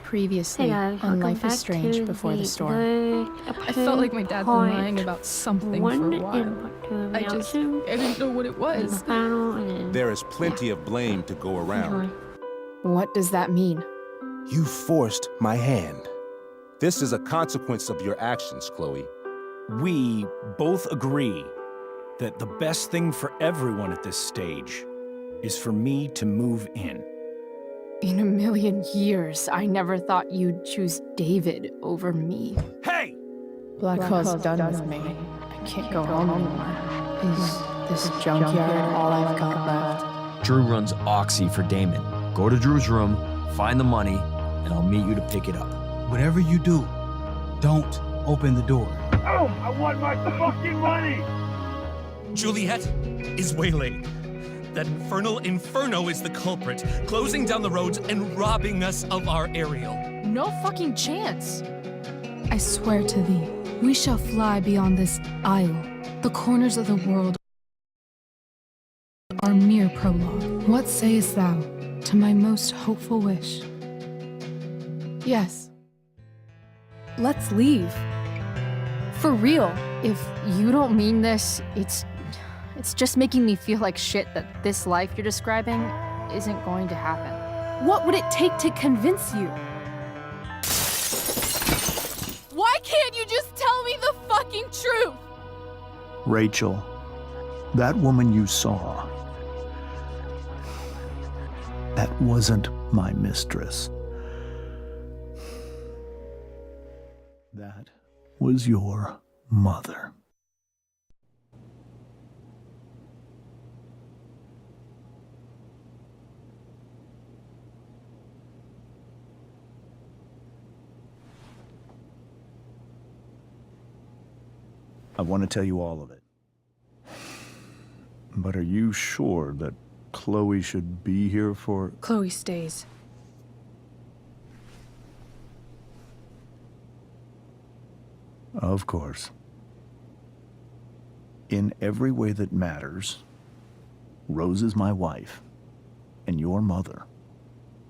Previously guys, on welcome Life back is Strange to before the storm. I I felt like my dad was lying about something for a while. I didn't know what it was. There is plenty of blame to go around. What does that mean? You forced my hand. This is a consequence of your actions, Chloe. We both agree that the best thing for everyone at this stage is for me to move in. In a million years, I never thought you'd choose David over me. Hey! Blackwell's done with me. I can't go home anymore. Is this junkyard all I've got left? Drew runs Oxy for Damon. Go to Drew's room, find the money, and I'll meet you to pick it up. Whatever you do, don't open the door. Oh, I want my fucking money! Juliet is waylaid. That infernal Inferno is the culprit, closing down the roads and robbing us of our Ariel. No fucking chance. I swear to thee, we shall fly beyond this isle. The corners of the world are mere prologue. What sayest thou to my most hopeful wish? Yes. Let's leave. For real. If you don't mean this, it's just making me feel like shit that this life you're describing isn't going to happen. What would it take to convince you? Why can't you just tell me the fucking truth? Rachel, that woman you saw, that wasn't my mistress. That was your mother. I want to tell you all of it. But are you sure that Chloe should be here for... Chloe stays. Of course. In every way that matters, Rose is my wife and your mother.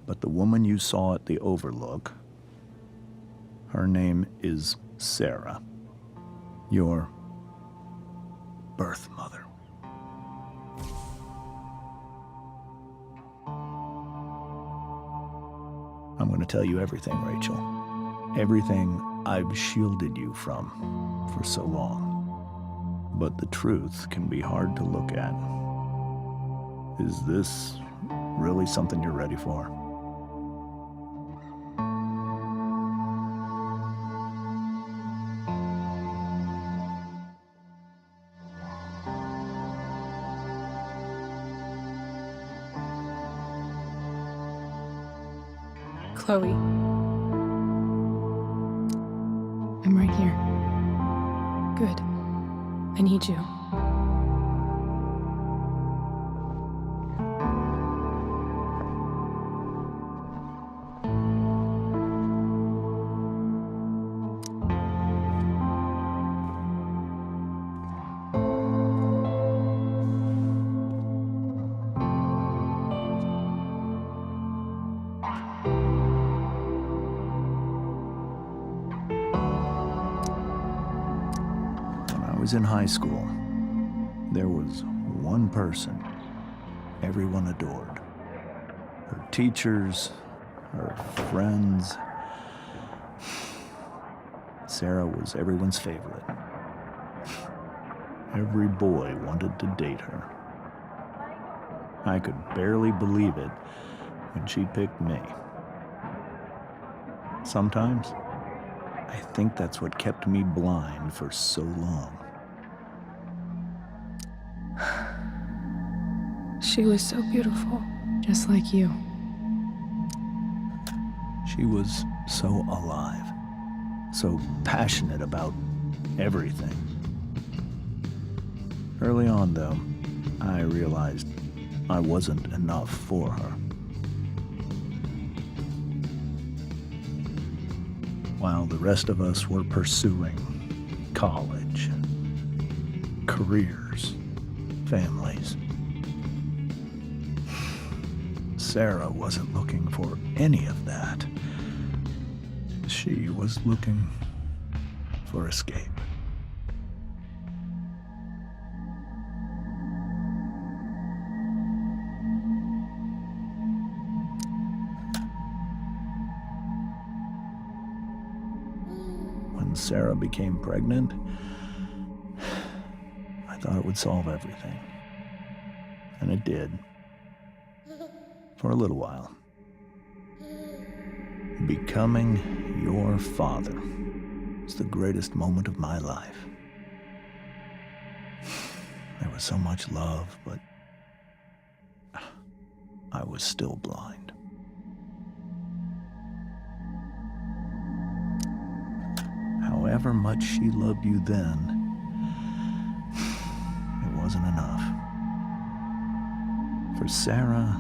But the woman you saw at the Overlook, her name is Sarah, your birth mother. I'm going to tell you everything, Rachel. Everything I've shielded you from for so long. But the truth can be hard to look at. Is this really something you're ready for? Chloe. I'm right here. Good. I need you. In high school, there was one person everyone adored. Her teachers, her friends. Sarah was everyone's favorite. Every boy wanted to date her. I could barely believe it when she picked me. Sometimes, I think that's what kept me blind for so long. She was so beautiful, just like you. She was so alive, so passionate about everything. Early on, though, I realized I wasn't enough for her. While the rest of us were pursuing college, careers, families, Sarah wasn't looking for any of that. She was looking for escape. When Sarah became pregnant, I thought it would solve everything. And it did. For a little while. Becoming your father was the greatest moment of my life. There was so much love, but I was still blind. However much she loved you then, it wasn't enough. For Sarah,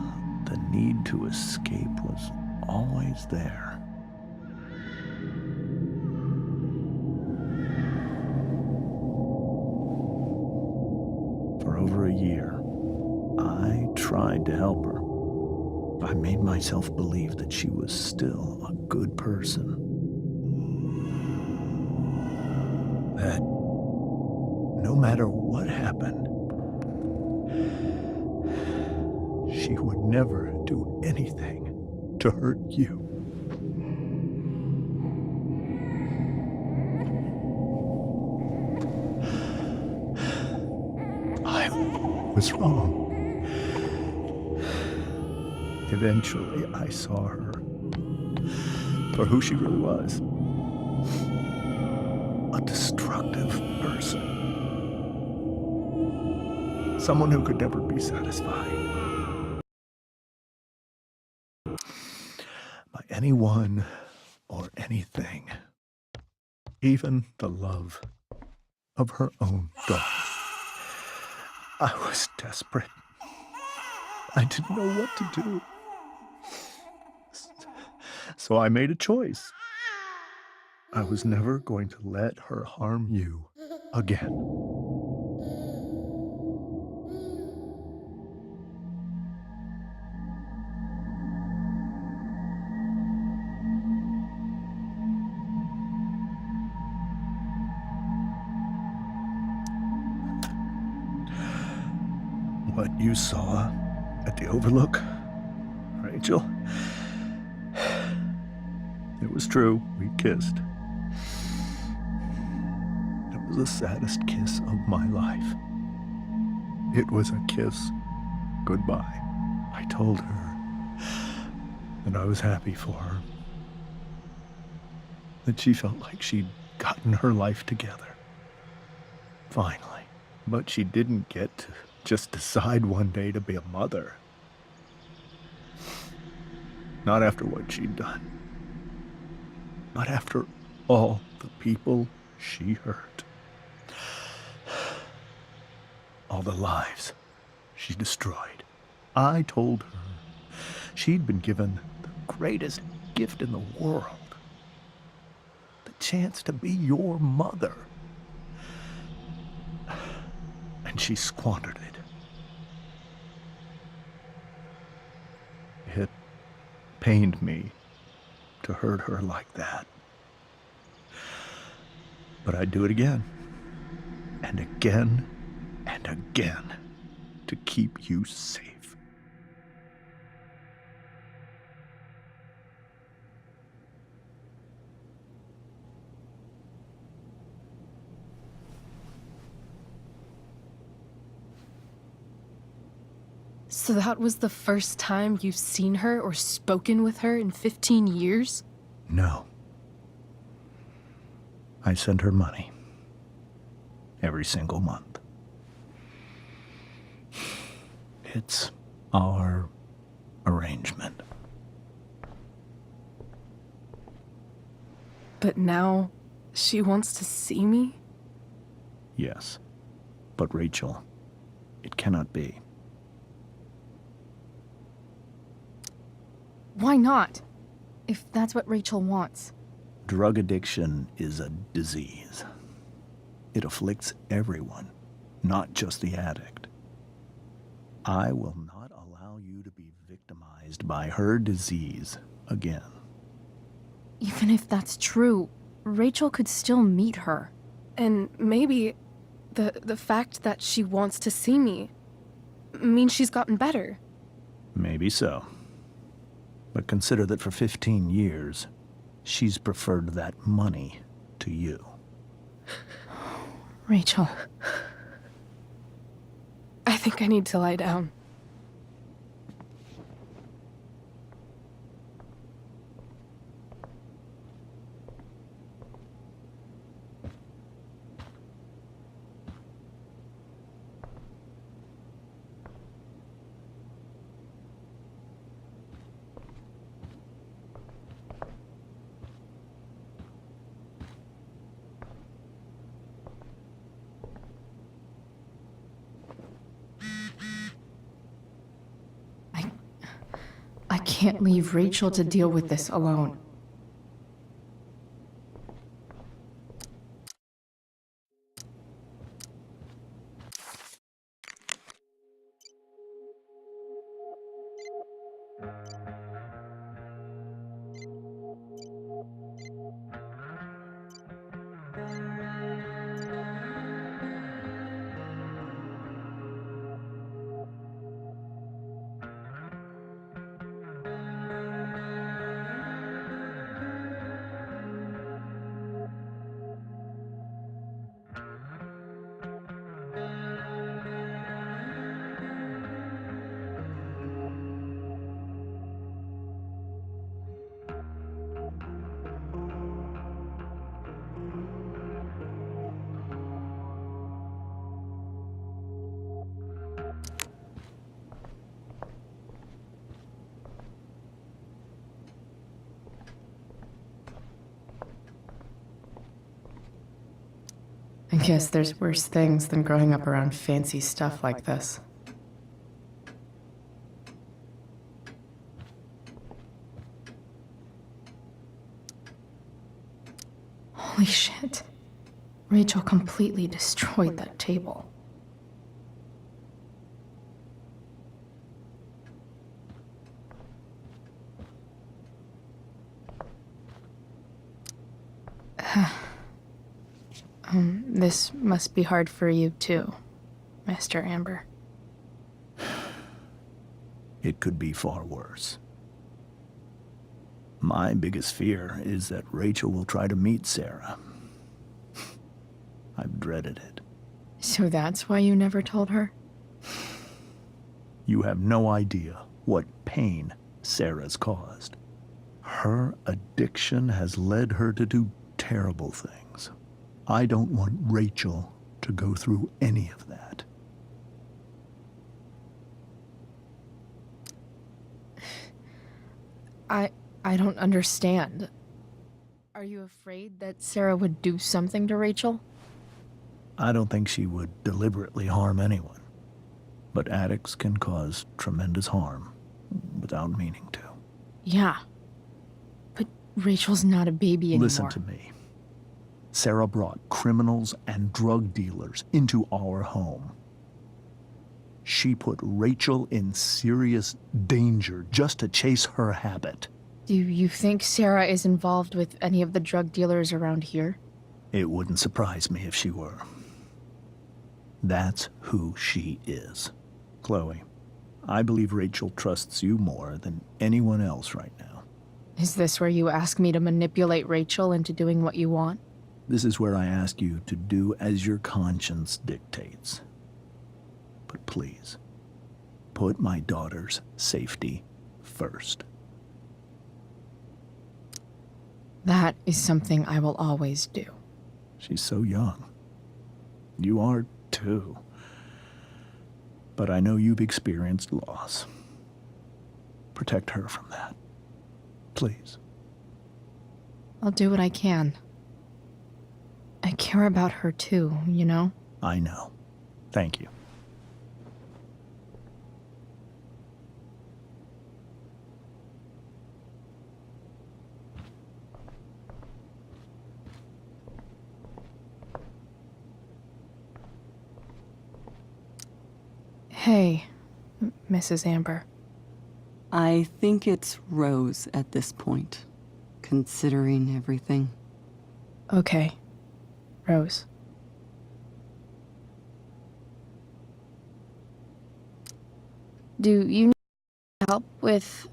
the need to escape was always there. For over a year, I tried to help her. I made myself believe that she was still a good person. That no matter what happened, she would never do anything to hurt you. I was wrong. Eventually, I saw her for who she really was. A destructive person. Someone who could never be satisfied by anyone or anything, even the love of her own daughter. I was desperate. I didn't know what to do. So I made a choice. I was never going to let her harm you again. What you saw at the Overlook, Rachel, it was true. We kissed. It was the saddest kiss of my life. It was a kiss goodbye. I told her that I was happy for her, that she felt like she'd gotten her life together. Finally. But she didn't get to just decide one day to be a mother. Not after what she'd done. Not after all the people she hurt. All the lives she destroyed. I told her she'd been given the greatest gift in the world. The chance to be your mother. And she squandered it. It pained me to hurt her like that. But I'd do it again, and again, and again, to keep you safe. So that was the first time you've seen her or spoken with her in 15 years? No. I send her money. Every single month. It's our arrangement. But now she wants to see me? Yes. But Rachel, it cannot be. Why not? If that's what Rachel wants. Drug addiction is a disease. It afflicts everyone, not just the addict. I will not allow you to be victimized by her disease again. even if that's true, Rachel could still meet her. And maybe the fact that she wants to see me means she's gotten better. Maybe so. But consider that for 15 years, she's preferred that money to you. Rachel. I think I need to lie down. I can't leave Rachel to deal with this alone. I guess there's worse things than growing up around fancy stuff like this. Holy shit. Rachel completely destroyed that table. This must be hard for you too, Mr. Amber. It could be far worse. My biggest fear is that Rachel will try to meet Sarah. I've dreaded it. So that's why you never told her? You have no idea what pain Sarah's caused. Her addiction has led her to do terrible things. I don't want Rachel to go through any of that. I don't understand. Are you afraid that Sarah would do something to Rachel? I don't think she would deliberately harm anyone. But addicts can cause tremendous harm without meaning to. Yeah. But Rachel's not a baby anymore. Listen to me. Sarah brought criminals and drug dealers into our home. She put Rachel in serious danger just to chase her habit. Do you think Sarah is involved with any of the drug dealers around here? It wouldn't surprise me if she were. That's who she is. Chloe, I believe Rachel trusts you more than anyone else right now. Is this where you ask me to manipulate Rachel into doing what you want? This is where I ask you to do as your conscience dictates. But please, put my daughter's safety first. That is something I will always do. She's so young. You are too. But I know you've experienced loss. Protect her from that. Please. I'll do what I can. I care about her too, you know? I know. Thank you. Hey, Mrs. Amber. I think it's Rose at this point. considering everything. Okay, Rose. Do you need help with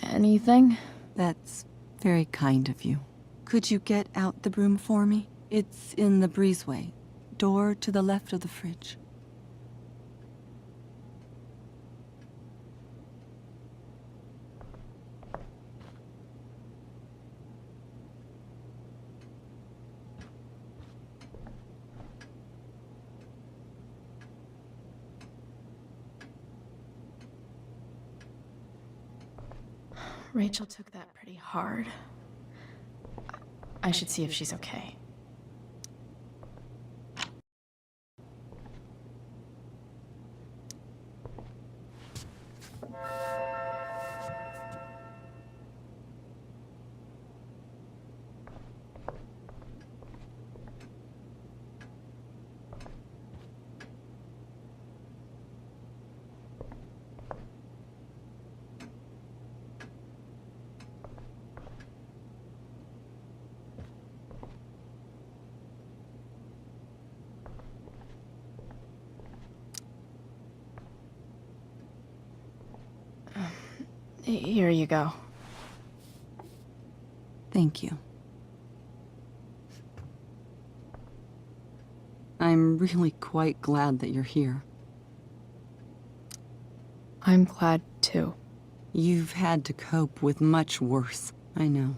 anything? That's very kind of you. Could you get out the broom for me? It's in the breezeway. Door to the left of the fridge. Rachel took that pretty hard. I should see if she's okay. Here you go. Thank you. I'm really quite glad that you're here. I'm glad too. You've had to cope with much worse, I know.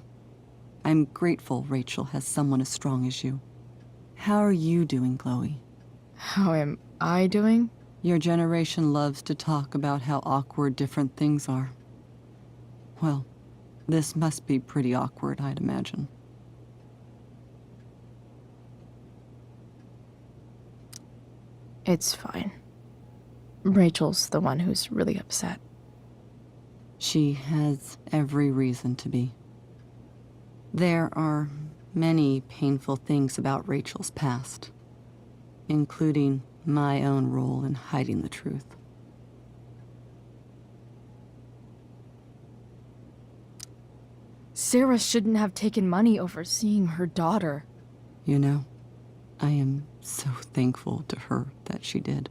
I'm grateful Rachel has someone as strong as you. How are you doing, Chloe? How am I doing? Your generation loves to talk about how awkward different things are. Well, this must be pretty awkward, I'd imagine. It's fine. Rachel's the one who's really upset. She has every reason to be. There are many painful things about Rachel's past, including my own role in hiding the truth. Sarah shouldn't have taken money over seeing her daughter. You know, I am so thankful to her that she did.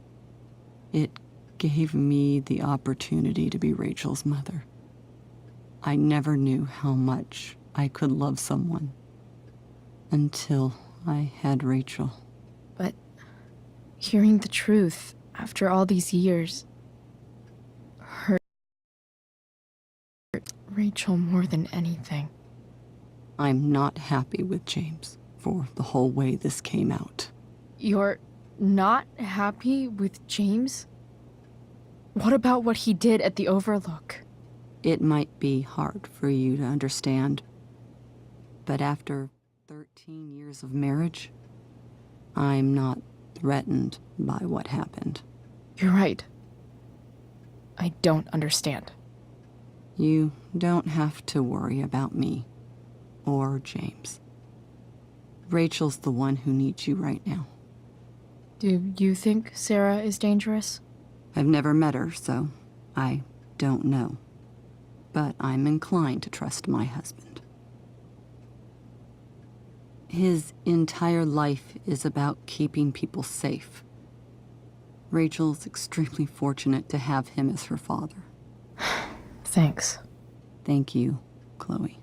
It gave me the opportunity to be Rachel's mother. I never knew how much I could love someone until I had Rachel. But hearing the truth after all these years hurt Rachel more than anything. I'm not happy with James for the whole way this came out. You're not happy with James? What about what he did at the Overlook? It might be hard for you to understand, but after 13 years of marriage, I'm not threatened by what happened. You're right. I don't understand. You don't have to worry about me or James. Rachel's the one who needs you right now. Do you think Sarah is dangerous? I've never met her, so I don't know. But I'm inclined to trust my husband. His entire life is about keeping people safe. Rachel's extremely fortunate to have him as her father. Thanks. Thank you, Chloe.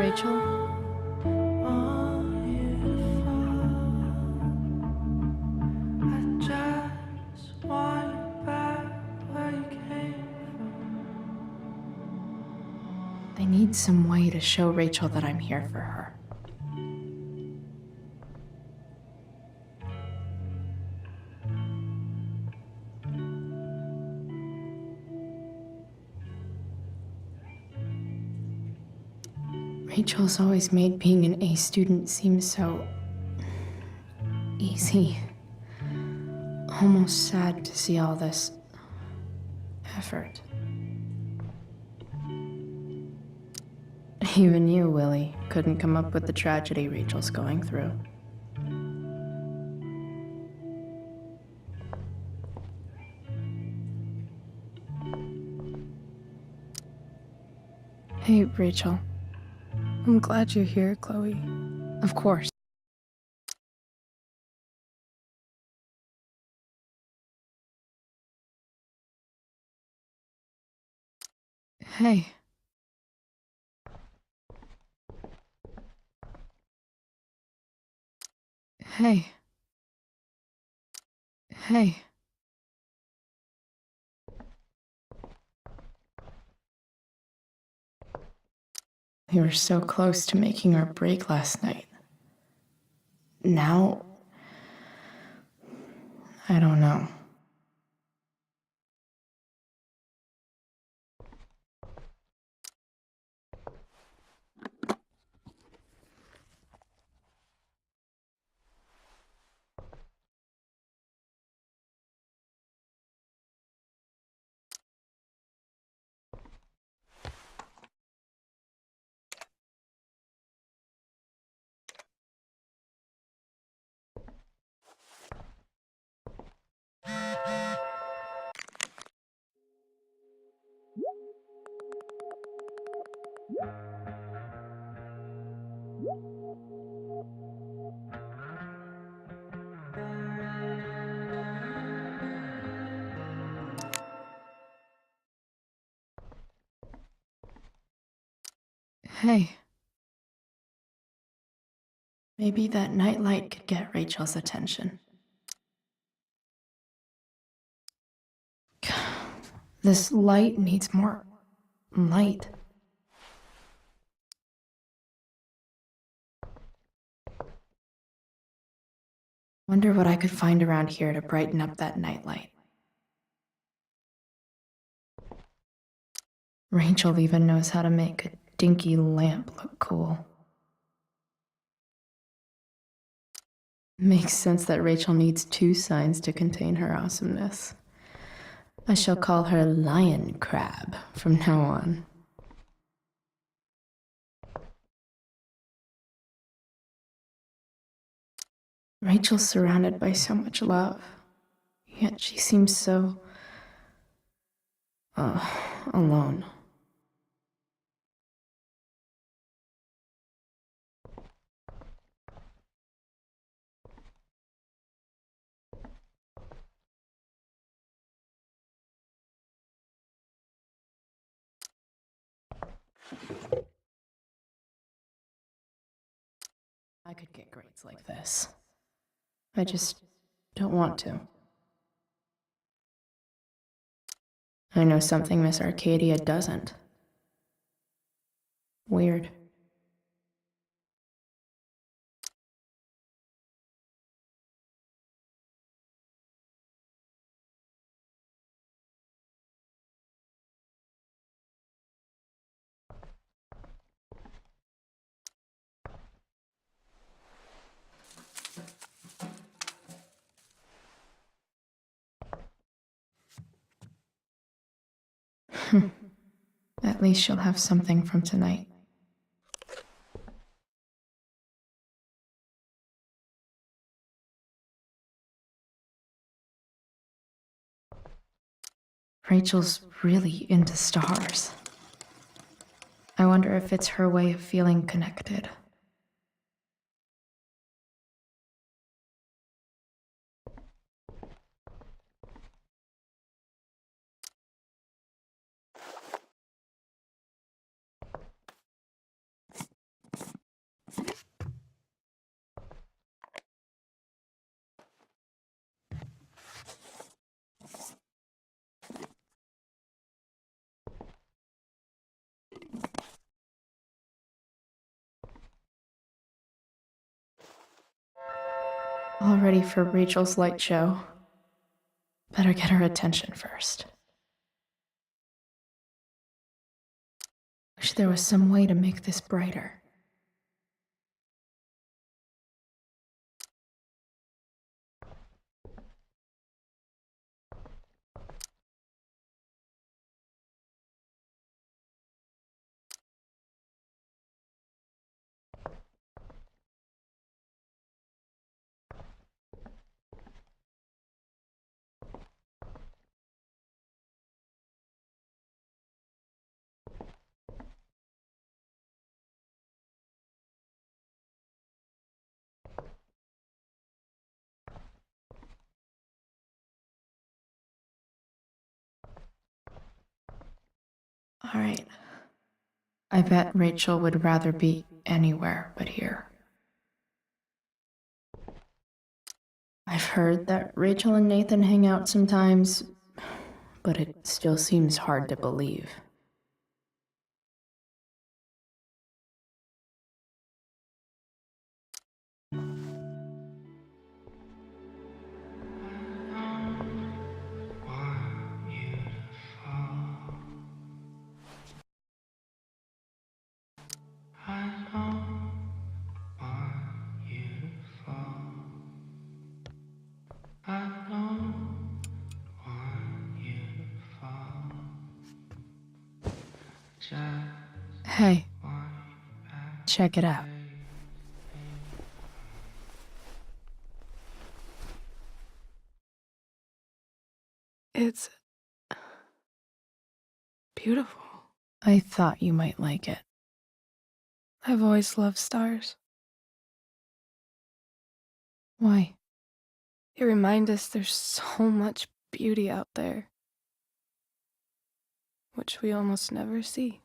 Rachel? I need some way to show Rachel that I'm here for her. Rachel's always made being an A student seem so easy. Almost sad to see all this effort. Even you, Willie, couldn't come up with the tragedy Rachel's going through. Hey, Rachel. I'm glad you're here, Chloe. Of course. Hey. Hey. Hey. We were so close to making our break last night. Now, I don't know. Hey. Maybe that nightlight could get Rachel's attention. This light needs more light. Wonder what I could find around here to brighten up that nightlight. Rachel even knows how to make a dinky lamp look cool. Makes sense that Rachel needs 2 signs to contain her awesomeness. I shall call her Lion Crab from now on. Rachel's surrounded by so much love, yet she seems so alone. I could get grades like this. I just don't want to. I know something Miss Arcadia doesn't. Weird. At least she'll have something from tonight. Rachel's really into stars. I wonder if it's her way of feeling connected. All ready for Rachel's light show. Better get her attention first. Wish there was some way to make this brighter. All right. I bet Rachel would rather be anywhere but here. I've heard that Rachel and Nathan hang out sometimes, but it still seems hard to believe. Hey, check it out. It's beautiful. I thought you might like it. I've always loved stars. Why? They remind us there's so much beauty out there, which we almost never see.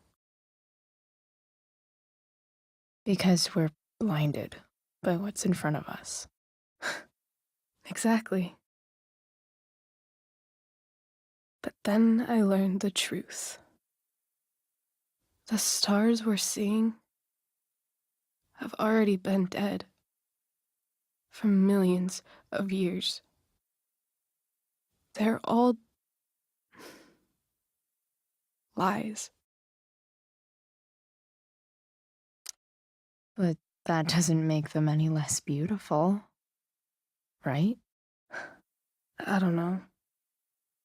Because we're blinded by what's in front of us. Exactly. But then I learned the truth. The stars we're seeing have already been dead for millions of years. They're all lies. But that doesn't make them any less beautiful, right? I don't know.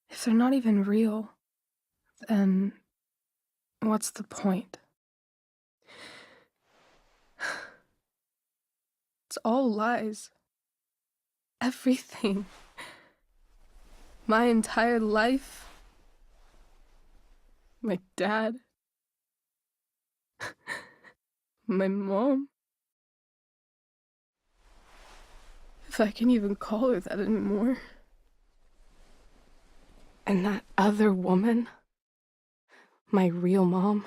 If they're not even real, then what's the point? It's all lies. Everything. My entire life. My dad. My mom. If I can even call her that anymore. And that other woman. My real mom.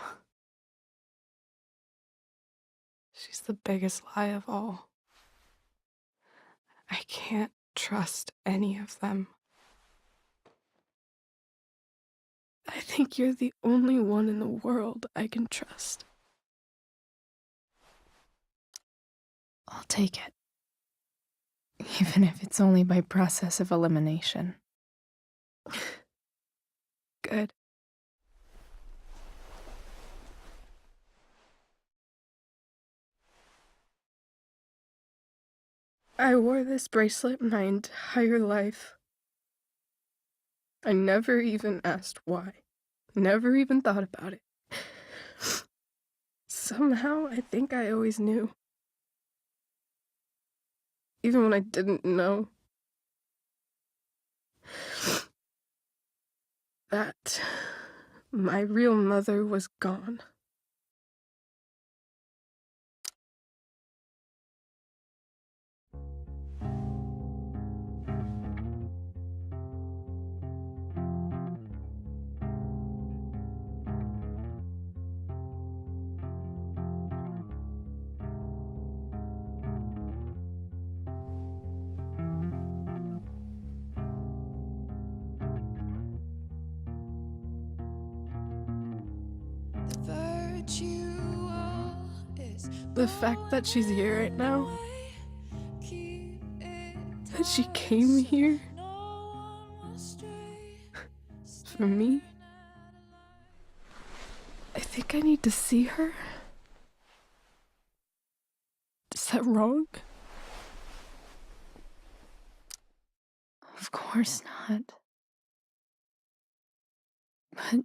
She's the biggest lie of all. I can't trust any of them. I think you're the only one in the world I can trust. I'll take it. Even if it's only by process of elimination. Good. I wore this bracelet my entire life. I never even asked why. Never even thought about it. Somehow, I think I always knew. Even when I didn't know. That my real mother was gone. The fact that she's here right now, that she came here for me. I think I need to see her. Is that wrong? Of course not. But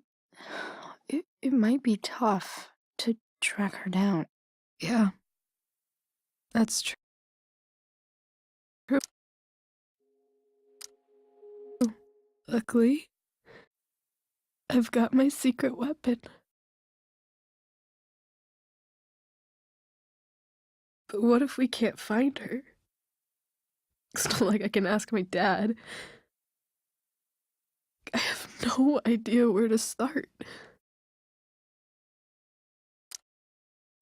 it might be tough to track her down. Yeah, that's true. Luckily, I've got my secret weapon. But what if we can't find her? It's not like I can ask my dad. I have no idea where to start.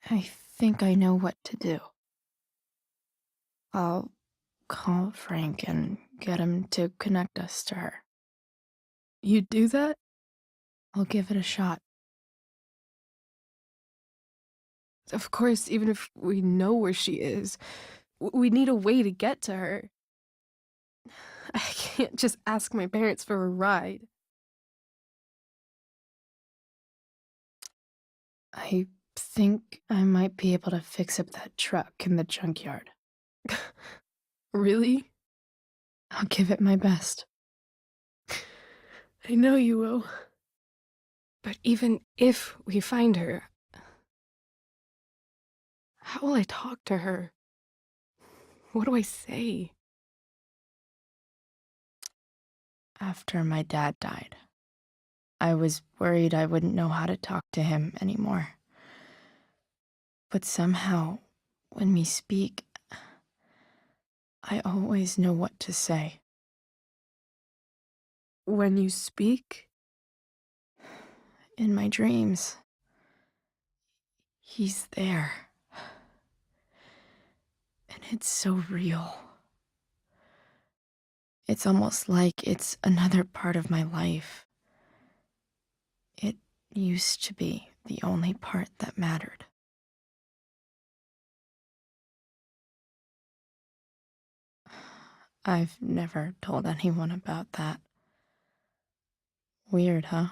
I think I know what to do. I'll call Frank and get him to connect us to her. You do that? I'll give it a shot. Of course, even if we know where she is, we need a way to get to her. I can't just ask my parents for a ride. I think I might be able to fix up that truck in the junkyard. Really? I'll give it my best. I know you will. But even if we find her, how will I talk to her? What do I say? After my dad died, I was worried I wouldn't know how to talk to him anymore. But somehow, when we speak, I always know what to say. When you speak? In my dreams, he's there. And it's so real. It's almost like it's another part of my life. It used to be the only part that mattered. I've never told anyone about that. Weird, huh?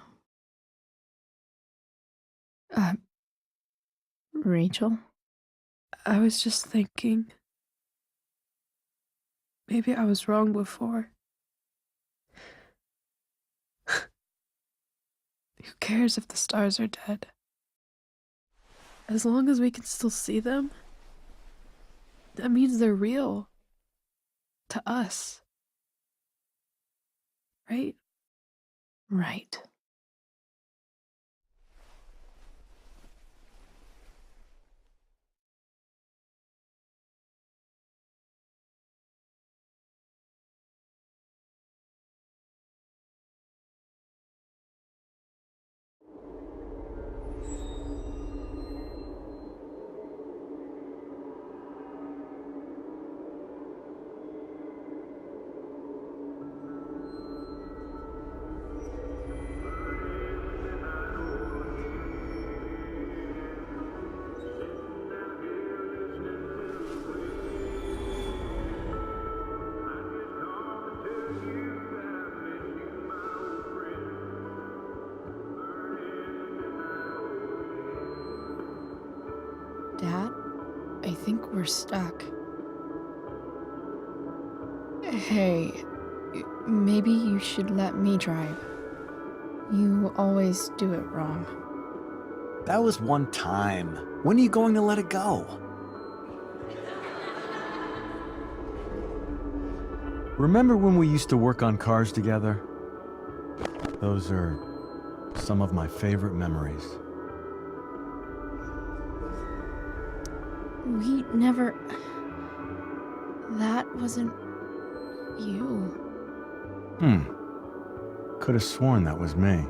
Rachel? I was just thinking. Maybe I was wrong before. Who cares if the stars are dead? As long as we can still see them, that means they're real. To us. Right? Right. Dad, I think we're stuck. Hey, maybe you should let me drive. You always do it wrong. That was one time. When are you going to let it go? Remember when we used to work on cars together? Those are some of my favorite memories. We never... That wasn't... you. Could have sworn that was me.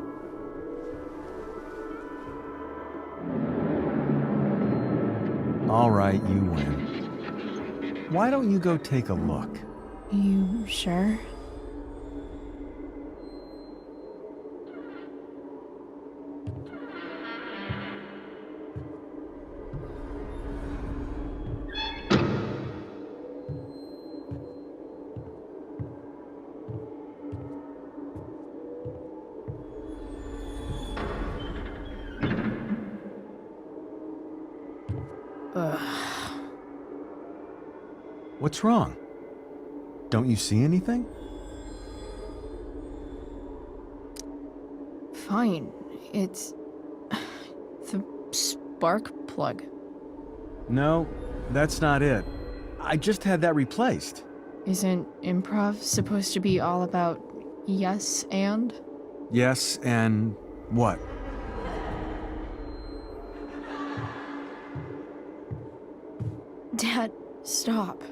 All right, you win. Why don't you go take a look? You sure? What's wrong? Don't you see anything? Fine. It's the spark plug. No, that's not it. I just had that replaced. Isn't improv supposed to be all about yes and? Yes, and what? Dad, stop.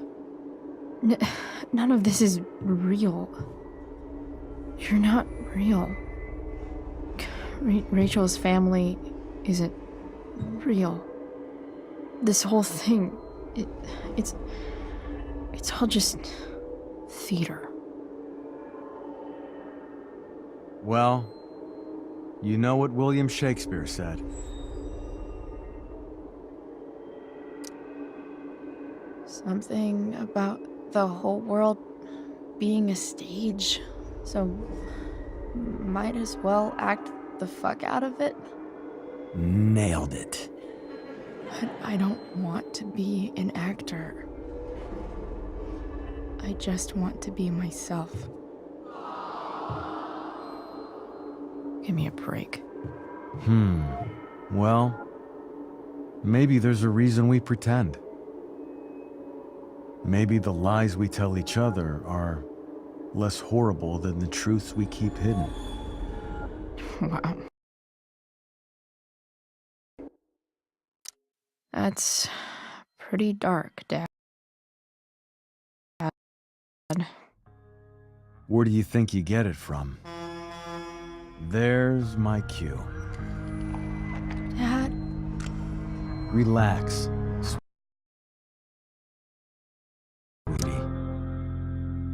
None of this is real. You're not real. Rachel's family isn't real. This whole thing, it's all just theater. Well, you know what William Shakespeare said. Something about the whole world being a stage, so might as well act the fuck out of it. Nailed it. But I don't want to be an actor. I just want to be myself. Give me a break. Well, maybe there's a reason we pretend. Maybe the lies we tell each other are less horrible than the truths we keep hidden. Wow. That's pretty dark, Dad. Where do you think you get it from? There's my cue. Dad? Relax, sweetie.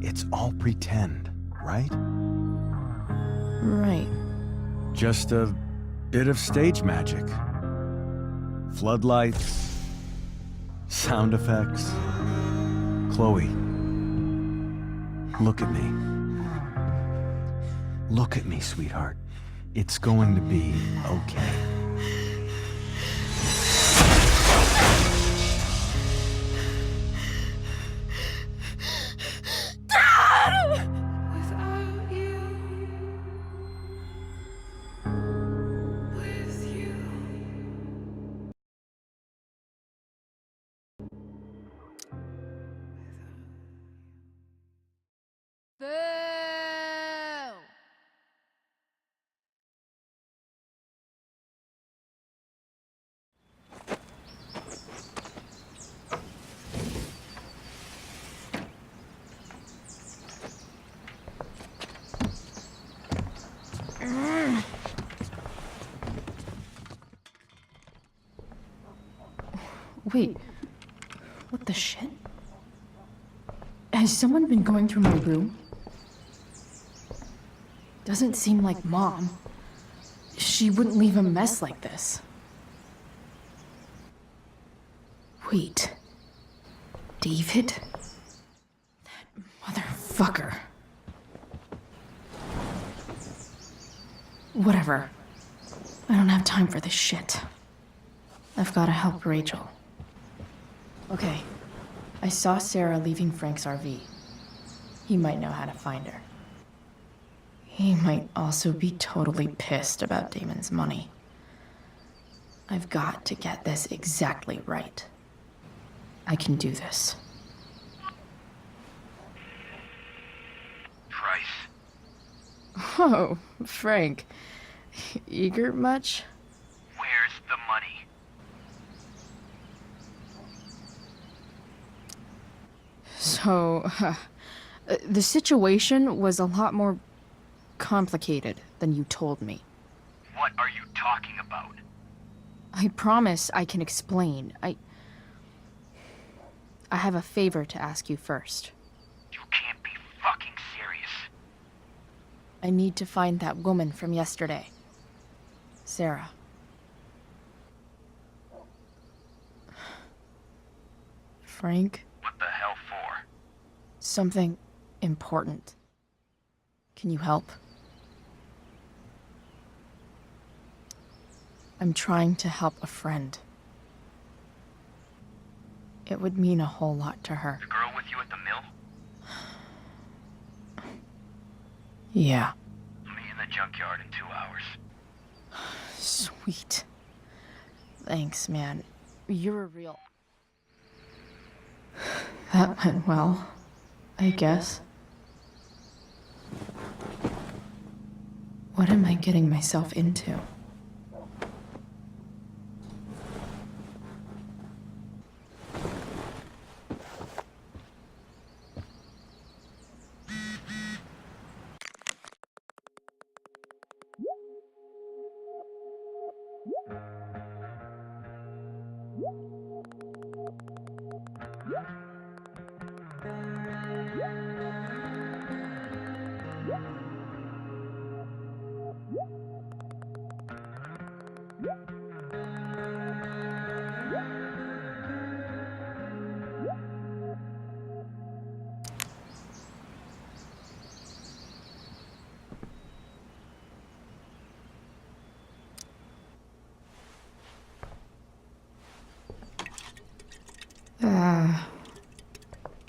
It's all pretend, right? Right. Just a bit of stage magic. Floodlights, sound effects. Chloe, look at me. Look at me, sweetheart. It's going to be okay. Wait, what the shit? Has someone been going through my room? Doesn't seem like Mom. She wouldn't leave a mess like this. Wait. David? That motherfucker. Whatever. I don't have time for this shit. I've gotta help Rachel. Okay. I saw Sarah leaving Frank's RV. He might know how to find her. He might also be totally pissed about Damon's money. I've got to get this exactly right. I can do this. Price. Oh, Frank. Eager much? Where's the money? So, the situation was a lot more complicated than you told me. What are you talking about? I promise I can explain. I have a favor to ask you first. You can't be fucking serious. I need to find that woman from yesterday. Sarah. Frank? What the hell for? Something important. Can you help? I'm trying to help a friend. it would mean a whole lot to her. The girl with you at the mill? Yeah. Meet in the junkyard in 2 hours. Sweet. Thanks, man. You're a real... That went well, I guess. What am I getting myself into?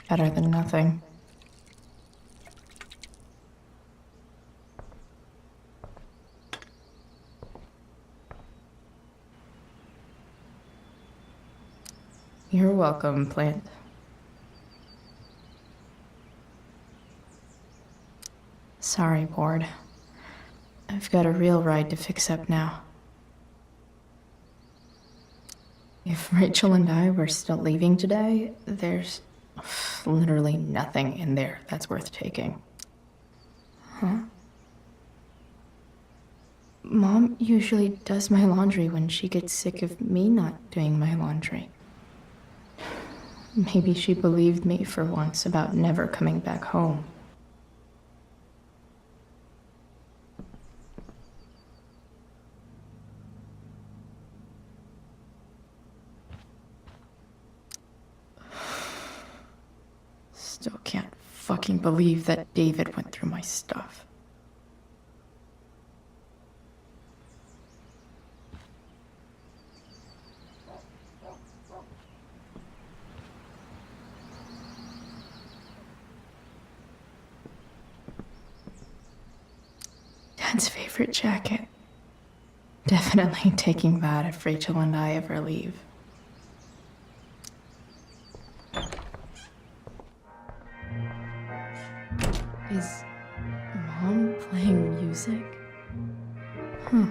Better than nothing. You're welcome, plant. Sorry, Ward. I've got a real ride to fix up now. If Rachel and I were still leaving today, there's literally nothing in there that's worth taking. Huh? Mom usually does my laundry when she gets sick of me not doing my laundry. Maybe she believed me for once about never coming back home. Still can't fucking believe that David went through my stuff. Dad's favorite jacket. Definitely taking that if Rachel and I ever leave. Is Mom playing music? Huh.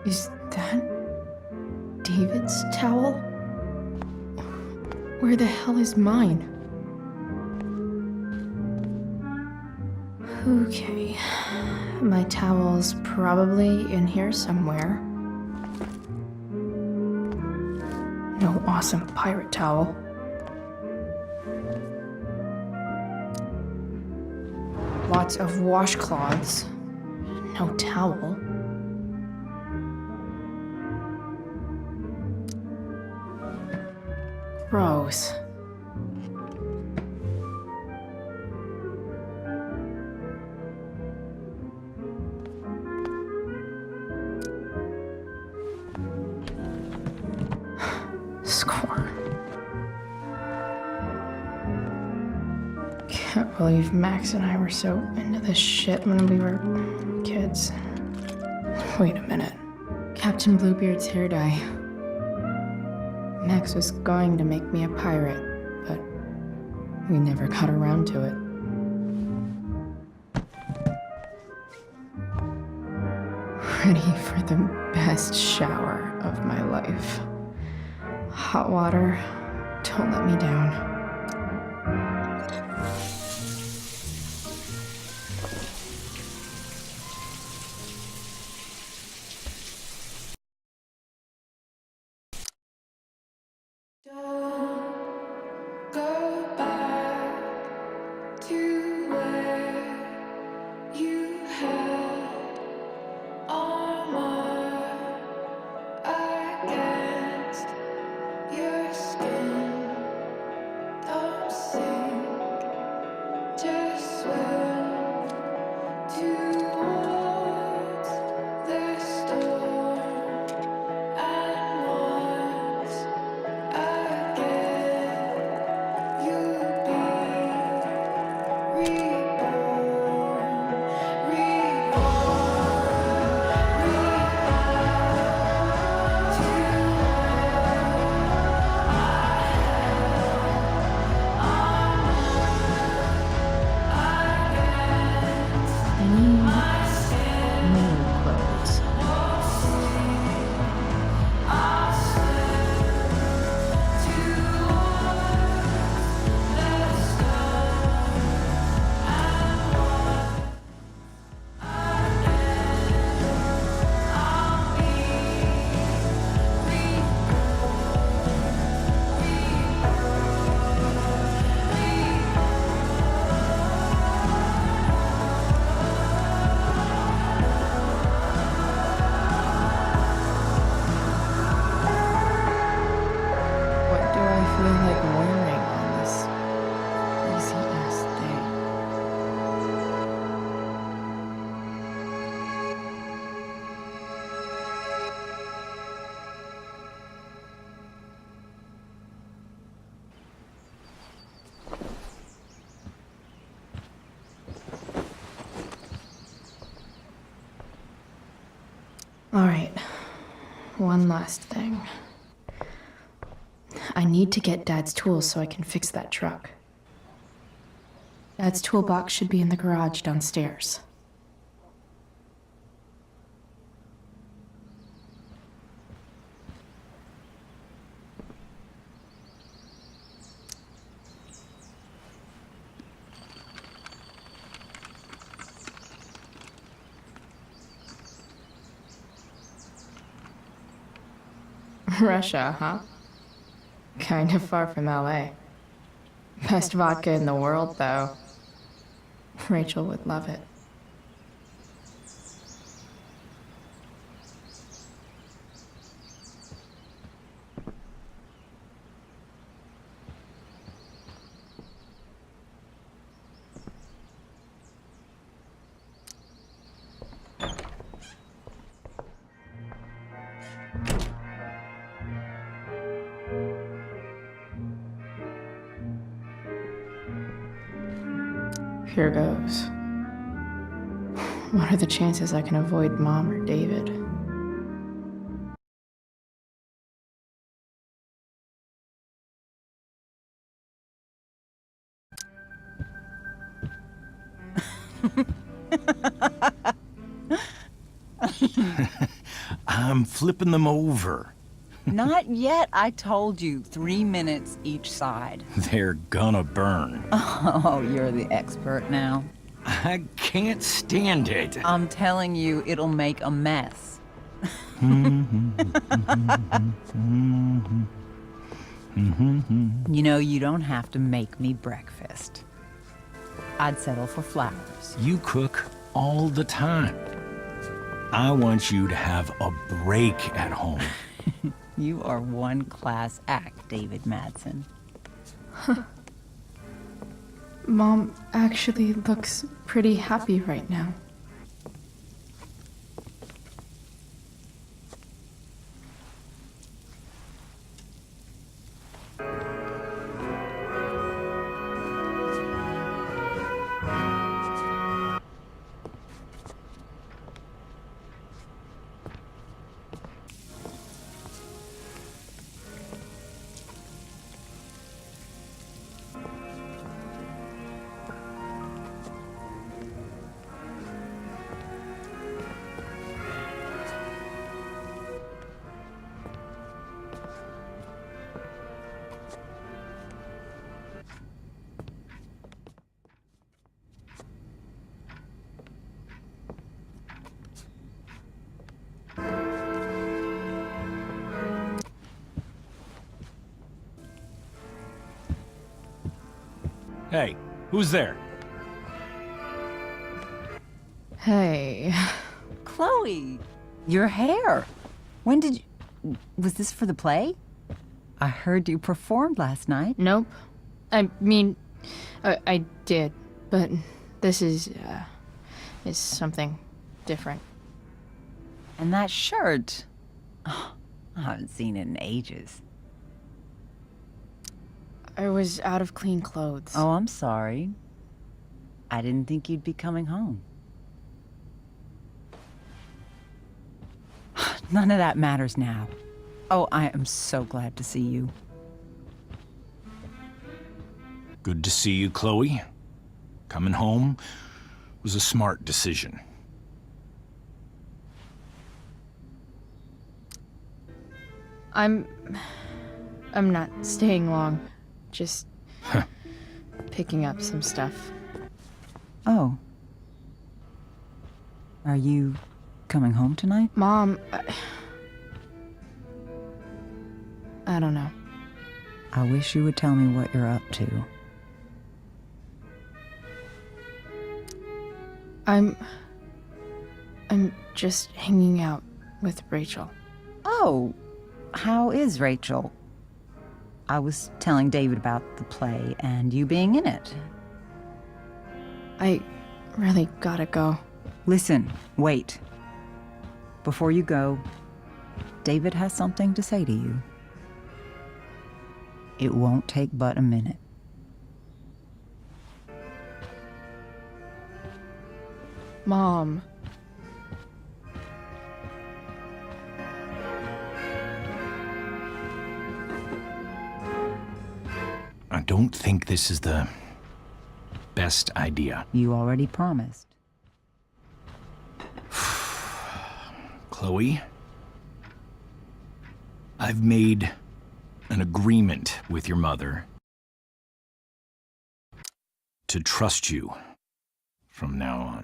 Is that David's towel? Where the hell is mine? Okay, my towel's probably in here somewhere. No awesome pirate towel. Lots of washcloths. No towel. Gross. Score. Can't believe Max and I were so into this shit when we were kids. Wait a minute. Captain Bluebeard's hair dye. Max was going to make me a pirate, but we never got around to it. Ready for the best shower of my life. Hot water, don't let me down. All right, one last thing. I need to get Dad's tools so I can fix that truck. Dad's toolbox should be in the garage downstairs. Russia, huh? Kind of far from LA. Best vodka in the world, though. Rachel would love it. Here goes. What are the chances I can avoid Mom or David? I'm flipping them over. Not yet. I told you, 3 minutes each side. They're gonna burn. Oh, you're the expert now. I can't stand it. I'm telling you, it'll make a mess. You know, you don't have to make me breakfast. I'd settle for flowers. You cook all the time. I want you to have a break at home. You are one class act, David Madsen. Mom actually looks pretty happy right now. Hey, who's there? Hey. Chloe, your hair. When did you... Was this for the play? I heard you performed last night. Nope. I mean, I did, but this is something different. And that shirt. Oh, I haven't seen it in ages. I was out of clean clothes. Oh, I'm sorry. I didn't think you'd be coming home. None of that matters now. Oh, I am so glad to see you. Good to see you, Chloe. Coming home was a smart decision. I'm not staying long. Just picking up some stuff. Oh. Are you coming home tonight? Mom, I don't know. I wish you would tell me what you're up to. I'm just hanging out with Rachel. Oh, how is Rachel? I was telling David about the play and you being in it. I really gotta go. Listen, wait. Before you go, David has something to say to you. It won't take but a minute. Mom. I don't think this is the best idea. You already promised. Chloe, I've made an agreement with your mother to trust you from now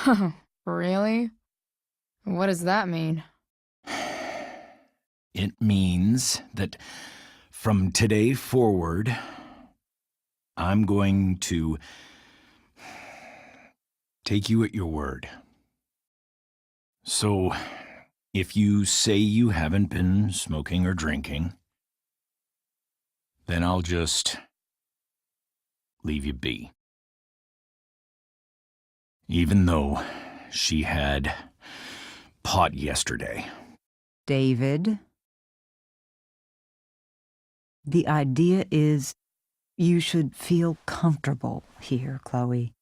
on. Really? What does that mean? It means that from today forward, I'm going to take you at your word. So, if you say you haven't been smoking or drinking, then I'll just leave you be. Even though she had pot yesterday. David, the idea is you should feel comfortable here, Chloe.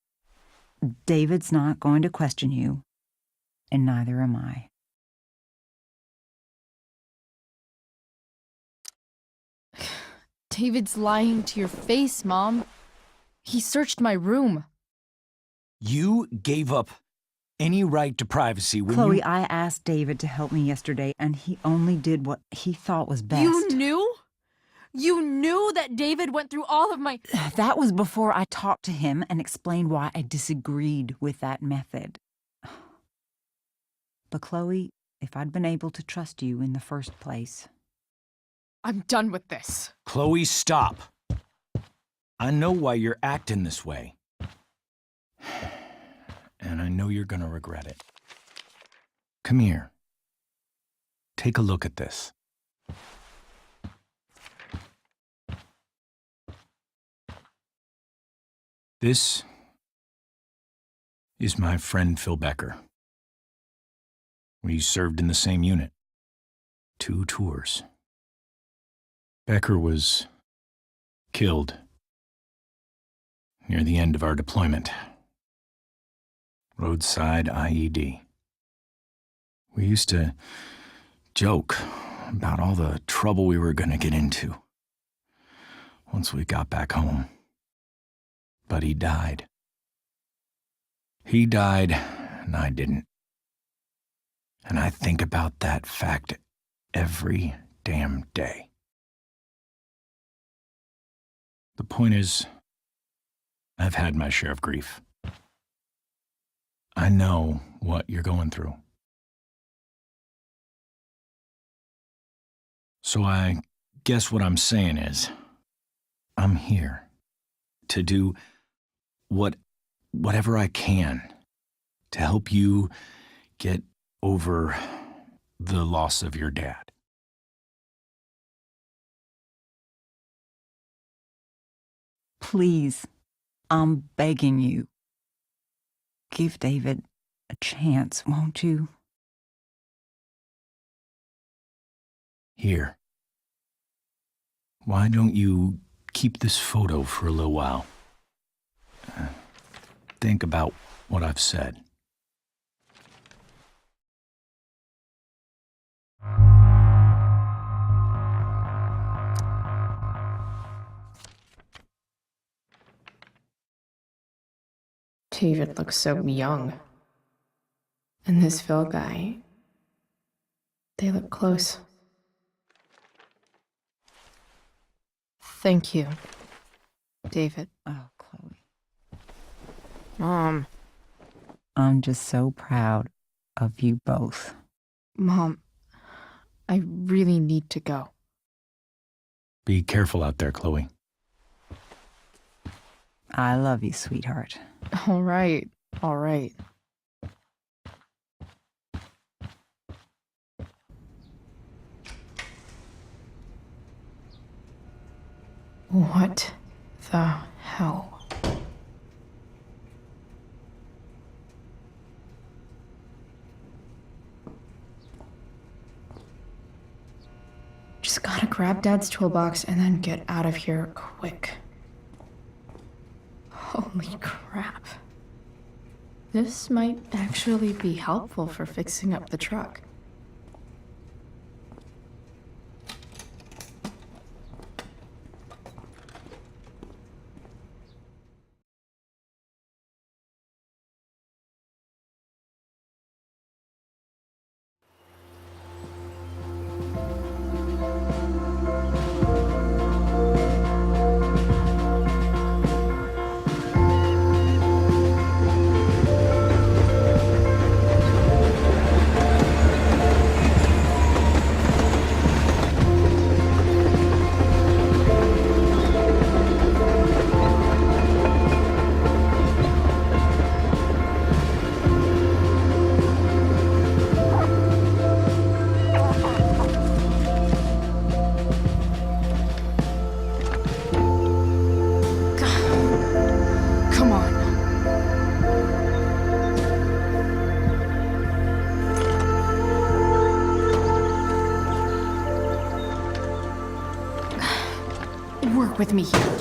David's not going to question you, and neither am I. David's lying to your face, Mom. He searched my room. You gave up any right to privacy when Chloe, you... I asked David to help me yesterday, and he only did what he thought was best. You knew? You knew that David went through all of my... That was before I talked to him and explained why I disagreed with that method. But Chloe, if I'd been able to trust you in the first place, I'm done with this. Chloe, stop. I know why you're acting this way. And I know you're gonna regret it. Come here. Take a look at this. This is my friend Phil Becker. We served in the same unit. 2 tours. Becker was killed near the end of our deployment. Roadside IED. We used to joke about all the trouble we were going to get into once we got back home. But he died. He died, and I didn't. And I think about that fact every damn day. The point is, I've had my share of grief. I know what you're going through. So I guess what I'm saying is, I'm here to do whatever I can to help you get over the loss of your dad. Please, I'm begging you. Give David a chance, won't you? Here. Why don't you keep this photo for a little while? Think about what I've said. David looks so young. And this Phil guy, they look close. Thank you, David. Oh, Chloe. Mom. I'm just so proud of you both. Mom, I really need to go. Be careful out there, Chloe. I love you, sweetheart. All right, all right. What the hell? Just gotta grab Dad's toolbox and then get out of here quick. Holy crap. This might actually be helpful for fixing up the truck. Come on. Work with me here.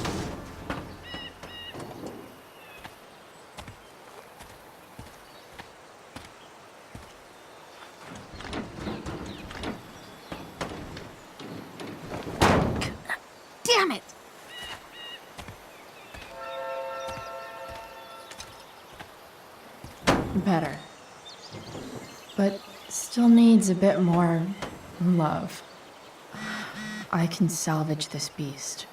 Damn it! Better. But still needs a bit more love. I can salvage this beast.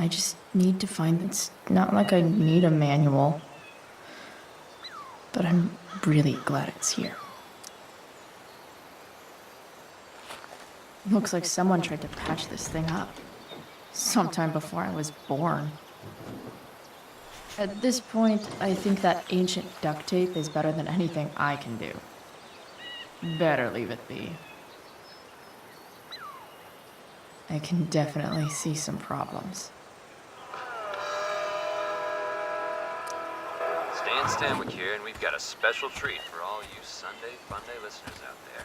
I just need to find it's not like I need a manual. But I'm really glad it's here. Looks like someone tried to patch this thing up. Sometime before I was born. At this point, I think that ancient duct tape is better than anything I can do. Better leave it be. I can definitely see some problems. Stan Stanwyck here, and we've got a special treat for all you Sunday Funday listeners out there.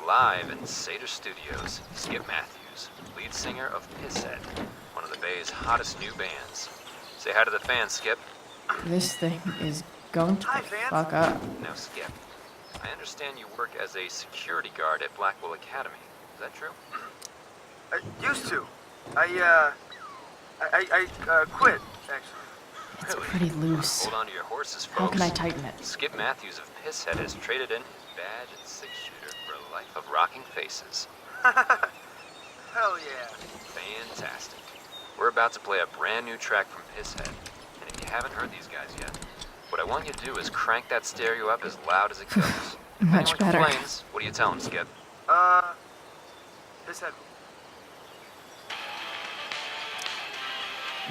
Live in Seder Studios, Skip Matthews, lead singer of Pisshead, one of the Bay's hottest new bands. Say hi to the fans, Skip. This thing is going to fuck up. Now, Skip, I understand you work as a security guard at Blackwell Academy. Is that true? I used to. I quit, actually. It's pretty loose. Hold on to your horses, folks. How can I tighten it? Skip Matthews of Pisshead has traded in his badge and six-shooter for a life of rocking faces. Hell yeah. Fantastic. We're about to play a brand new track from Pisshead, and if you haven't heard these guys yet, what I want you to do is crank that stereo up as loud as it goes. If Much anyone better. complains, what do you tell them, Skip? Pisshead.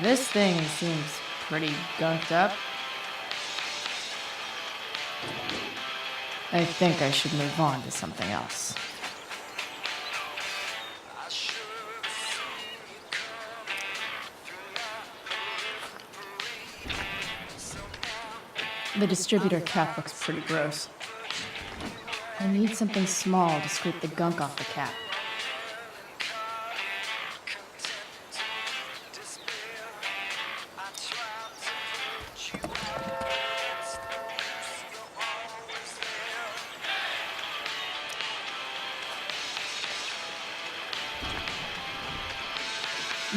This thing seems pretty gunked up. I think I should move on to something else. The distributor cap looks pretty gross. I need something small to scrape the gunk off the cap.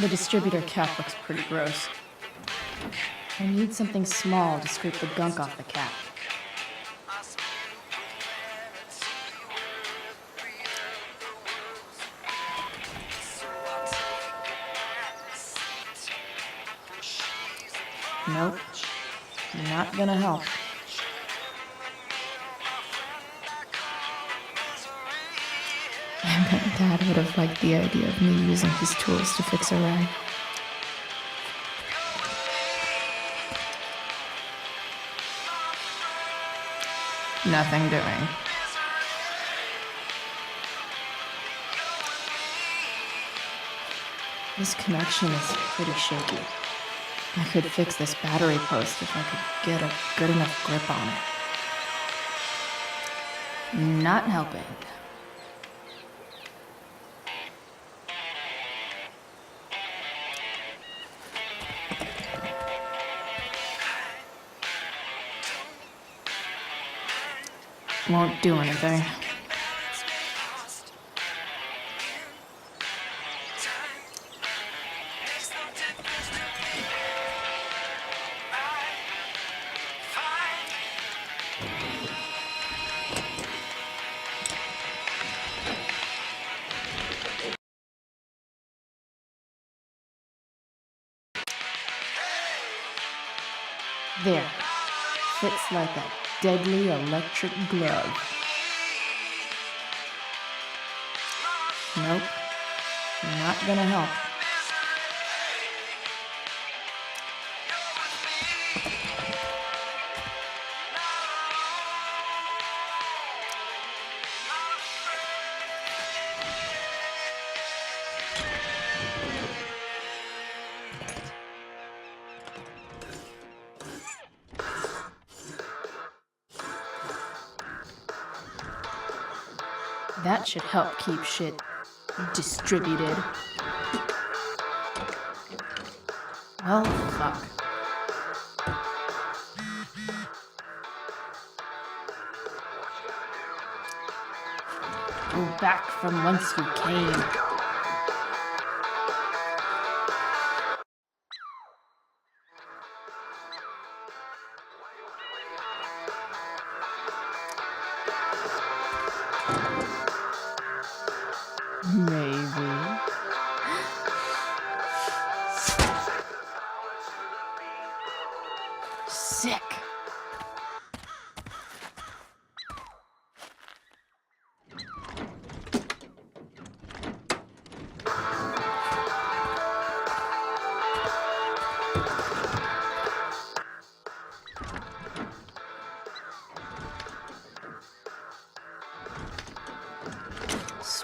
The distributor cap looks pretty gross. I need something small to scrape the gunk off the cap. Nope. Not gonna help. I bet Dad would have liked the idea of me using his tools to fix a rag. Nothing doing. This connection is pretty shaky. I could fix this battery post if I could get a good enough grip on it. Not helping. Won't do anything. There. Fits like a deadly electric glove. Nope. Not gonna help. That should help keep shit distributed. Well, fuck. Go back from whence you came. Maybe.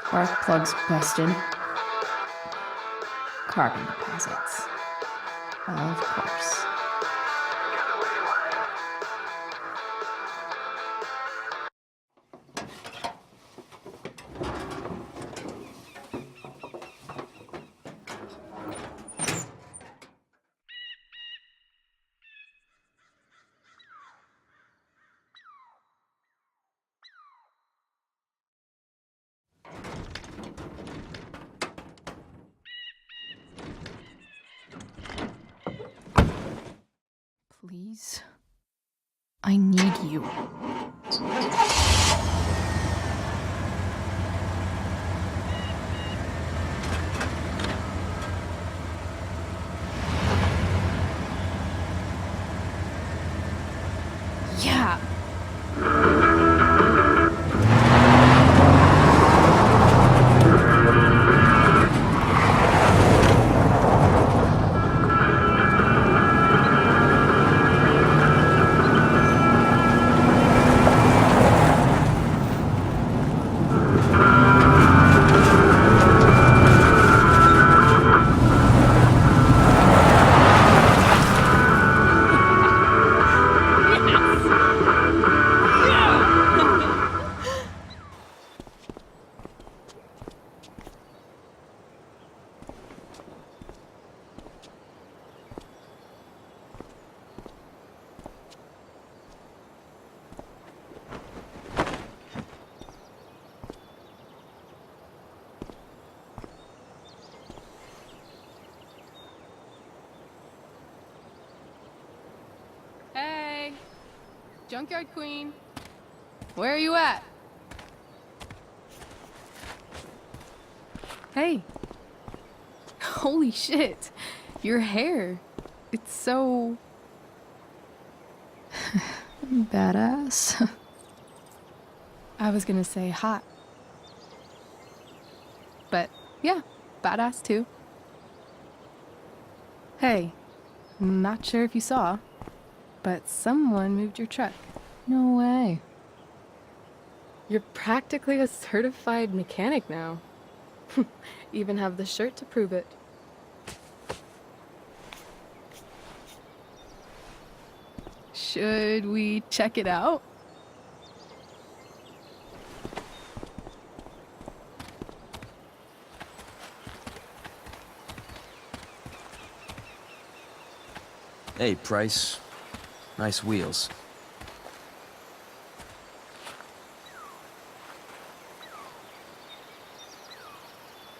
Spark plugs busted. Carbon deposits. Of course. Please. I need you. Yeah. Hey, Junkyard Queen. Where are you at? Hey. Holy shit. Your hair. It's so... badass. I was gonna say hot. But yeah, badass too. Hey, not sure if you saw, but someone moved your truck. No way. You're practically a certified mechanic now. Even have the shirt to prove it. Should we check it out? Hey, Price. Nice wheels.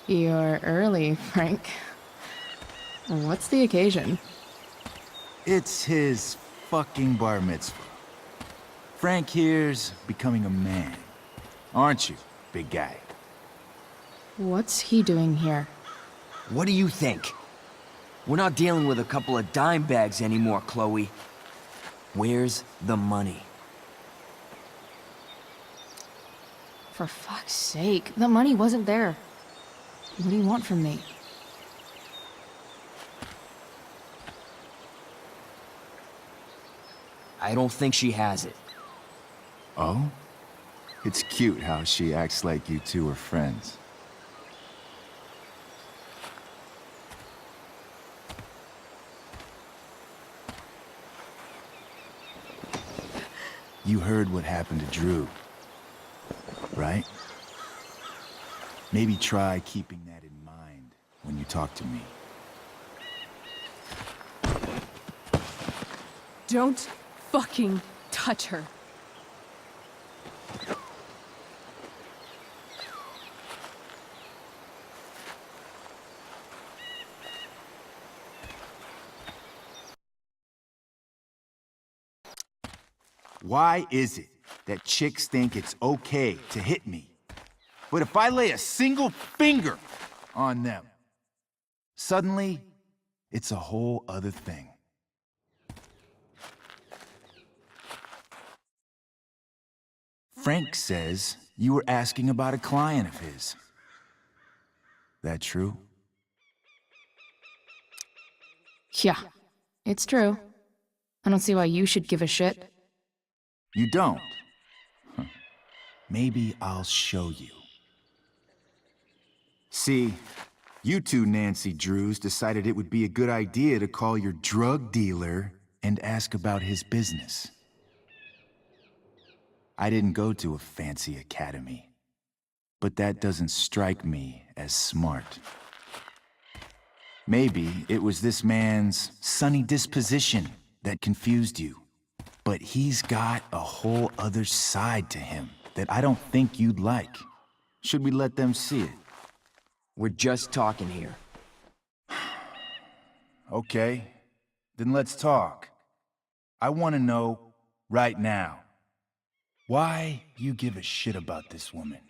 You're early, Frank. What's the occasion? It's his fucking bar mitzvah. Frank here's becoming a man. Aren't you, big guy? What's he doing here? What do you think? We're not dealing with a couple of dime bags anymore, Chloe. Where's the money? For fuck's sake, the money wasn't there. What do you want from me? I don't think she has it. Oh? It's cute how she acts like you two are friends. You heard what happened to Drew, right? Maybe try keeping that in mind when you talk to me. Don't fucking touch her. Why is it that chicks think it's okay to hit me? But if I lay a single finger on them, suddenly it's a whole other thing. Frank says you were asking about a client of his. That true? Yeah, it's true. I don't see why you should give a shit. You don't? Huh. Maybe I'll show you. See, you two Nancy Drews decided it would be a good idea to call your drug dealer and ask about his business. I didn't go to a fancy academy, but that doesn't strike me as smart. Maybe it was this man's sunny disposition that confused you, but he's got a whole other side to him that I don't think you'd like. Should we let them see it? We're just talking here. Okay, then let's talk. I want to know, right now, why you give a shit about this woman.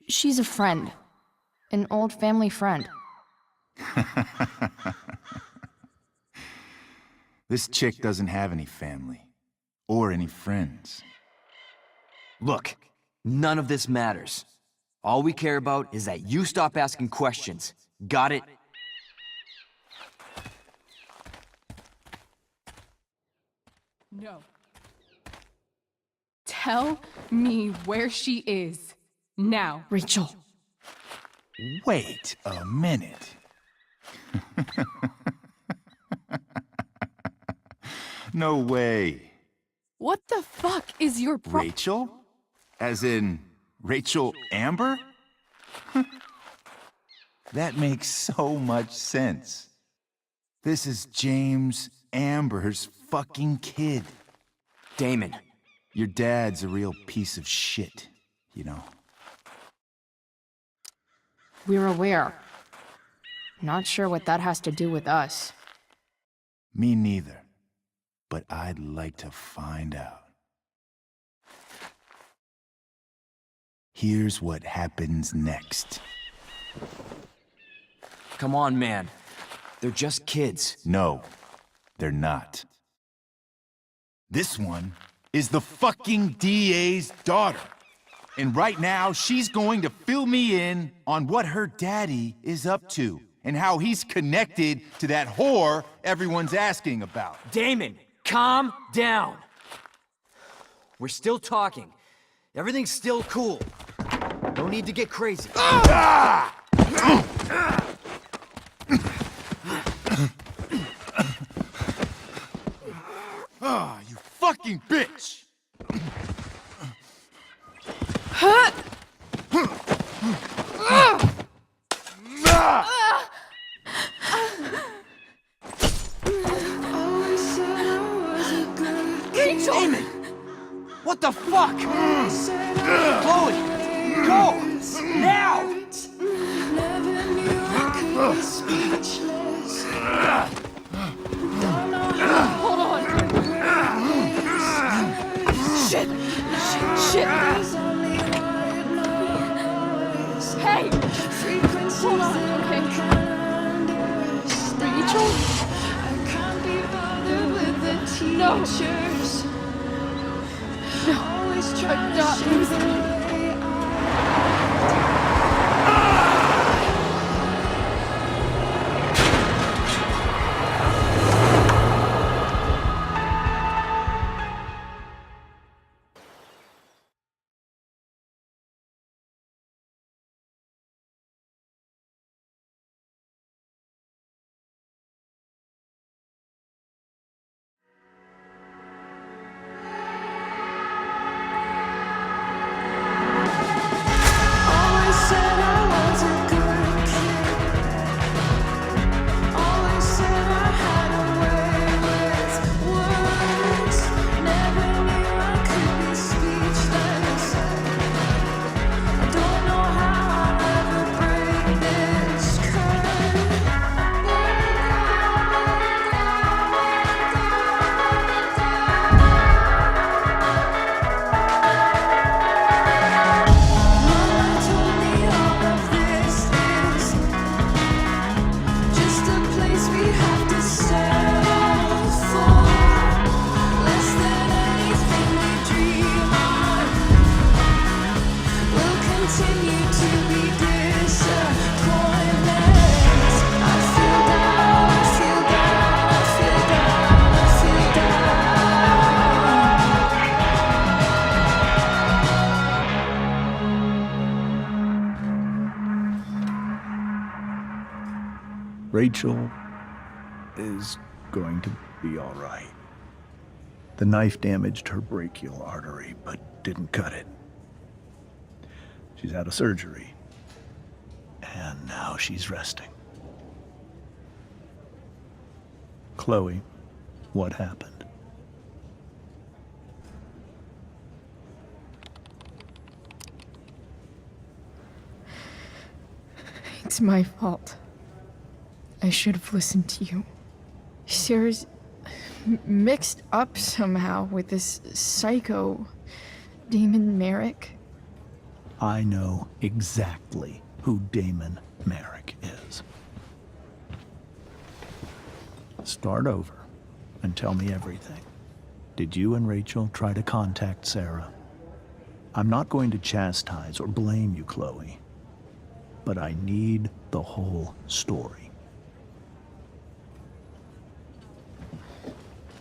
She's a friend. An old family friend. This chick doesn't have any family. Or any friends. Look, none of this matters. All we care about is that you stop asking questions. Got it? No. Tell me where she is. Now. Rachel. Wait a minute. No way. What the fuck is your Rachel? As in, Rachel Amber? That makes so much sense. This is James Amber's fucking kid. Damon. Your dad's a real piece of shit, you know. We're aware. Not sure what that has to do with us. Me neither. But I'd like to find out. Here's what happens next. Come on, man. They're just kids. No, they're not. This one is the fucking DA's daughter. And right now, she's going to fill me in on what her daddy is up to and how he's connected to that whore everyone's asking about. Damon, calm down. We're still talking. Everything's still cool. No need to get crazy. Ah! Ah, you fucking bitch! Rachel! Damon! What the fuck? Chloe! Go! Now! Hold on! Shit! Shit! Hey! Hold on, okay? Rachel? No! No! I'm not losing you! Rachel is going to be all right. The knife damaged her brachial artery, but didn't cut it. She's out of surgery, and now she's resting. Chloe, what happened? It's my fault. I should have listened to you. Sarah's mixed up somehow with this psycho Damon Merrick. I know exactly who Damon Merrick is. Start over and tell me everything. Did you and Rachel try to contact Sarah? I'm not going to chastise or blame you, Chloe, but I need the whole story.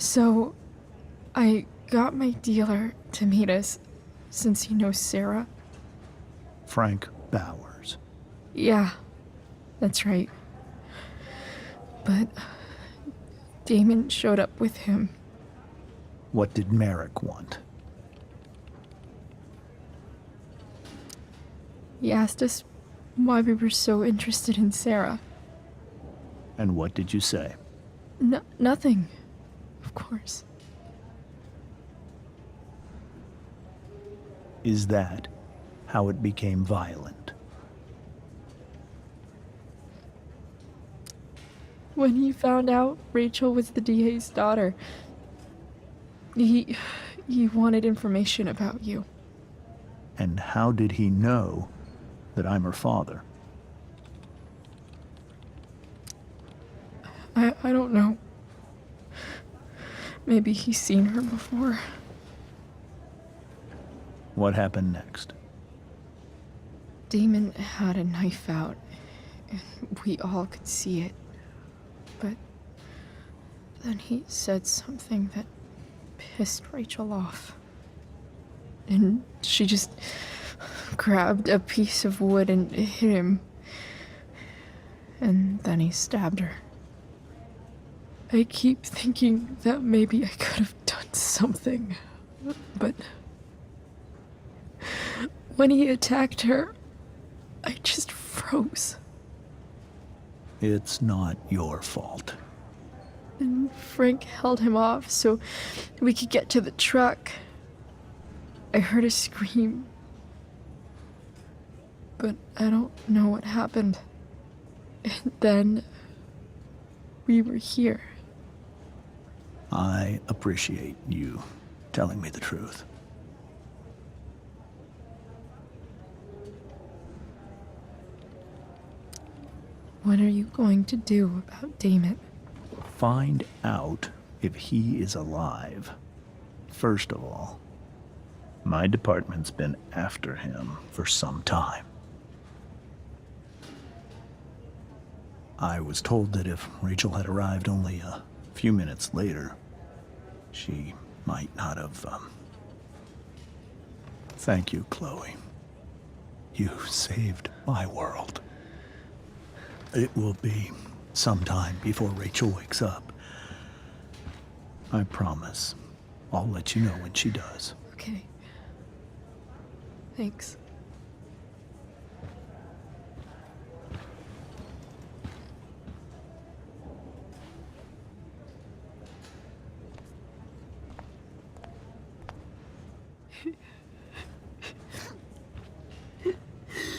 So, I got my dealer to meet us, since he knows Sarah. Frank Bowers. Yeah, that's right. But Damon showed up with him. What did Merrick want? He asked us why we were so interested in Sarah. And what did you say? Nothing, of course. Is that how it became violent? When he found out Rachel was the DA's daughter, he wanted information about you. And how did he know that I'm her father? I don't know. Maybe he's seen her before. What happened next? Damon had a knife out, and we all could see it. But then he said something that pissed Rachel off. And she just grabbed a piece of wood and hit him. And then he stabbed her. I keep thinking that maybe I could have done something, but when he attacked her, I just froze. It's not your fault. And Frank held him off so we could get to the truck. I heard a scream, but I don't know what happened. And then we were here. I appreciate you telling me the truth. What are you going to do about Damon? Find out if he is alive. First of all, my department's been after him for some time. I was told that if Rachel had arrived only a few minutes later, she might not have, Thank you, Chloe. You saved my world. It will be some time before Rachel wakes up. I promise. I'll let you know when she does. Okay. Thanks.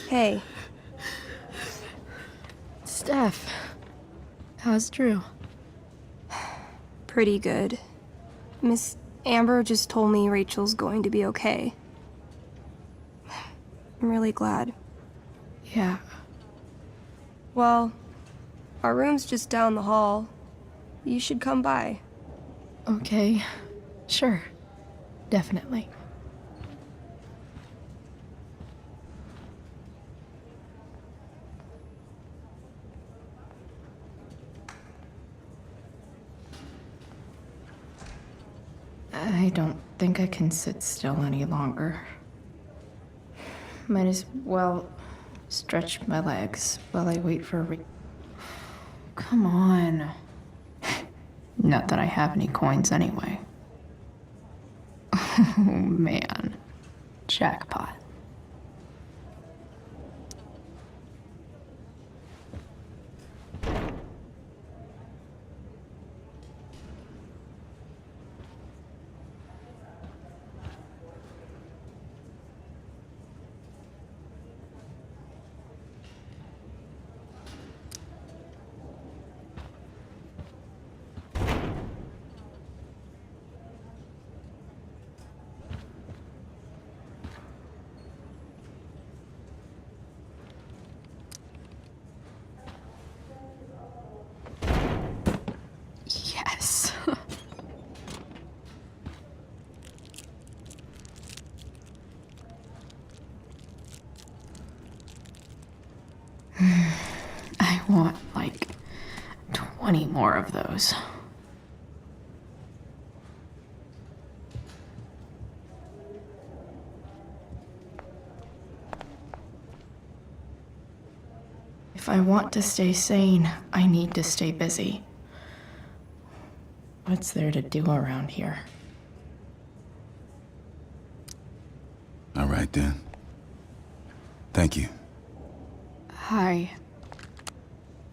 Hey. Steph, how's Drew? Pretty good. Miss Amber just told me Rachel's going to be okay. I'm really glad. Yeah. Well, our room's just down the hall. You should come by. Okay. Sure. Definitely. I don't think I can sit still any longer. Might as well stretch my legs while I wait for come on. Not that I have any coins anyway. Oh man. Jackpot. Yes. I want like 20 more of those. If I want to stay sane, I need to stay busy. What's there to do around here? All right, then. Thank you. Hi,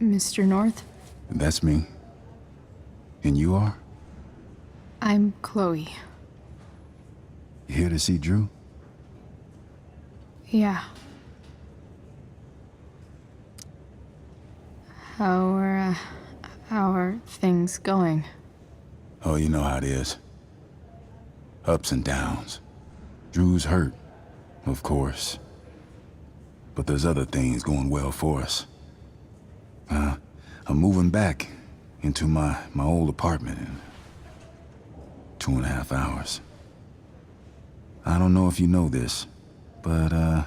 Mr. North. That's me. And you are? I'm Chloe. You here to see Drew? Yeah. How are things going? Oh, you know how it is. Ups and downs. Drew's hurt, of course. But there's other things going well for us. I'm moving back into my old apartment in 2.5 hours. I don't know if you know this, but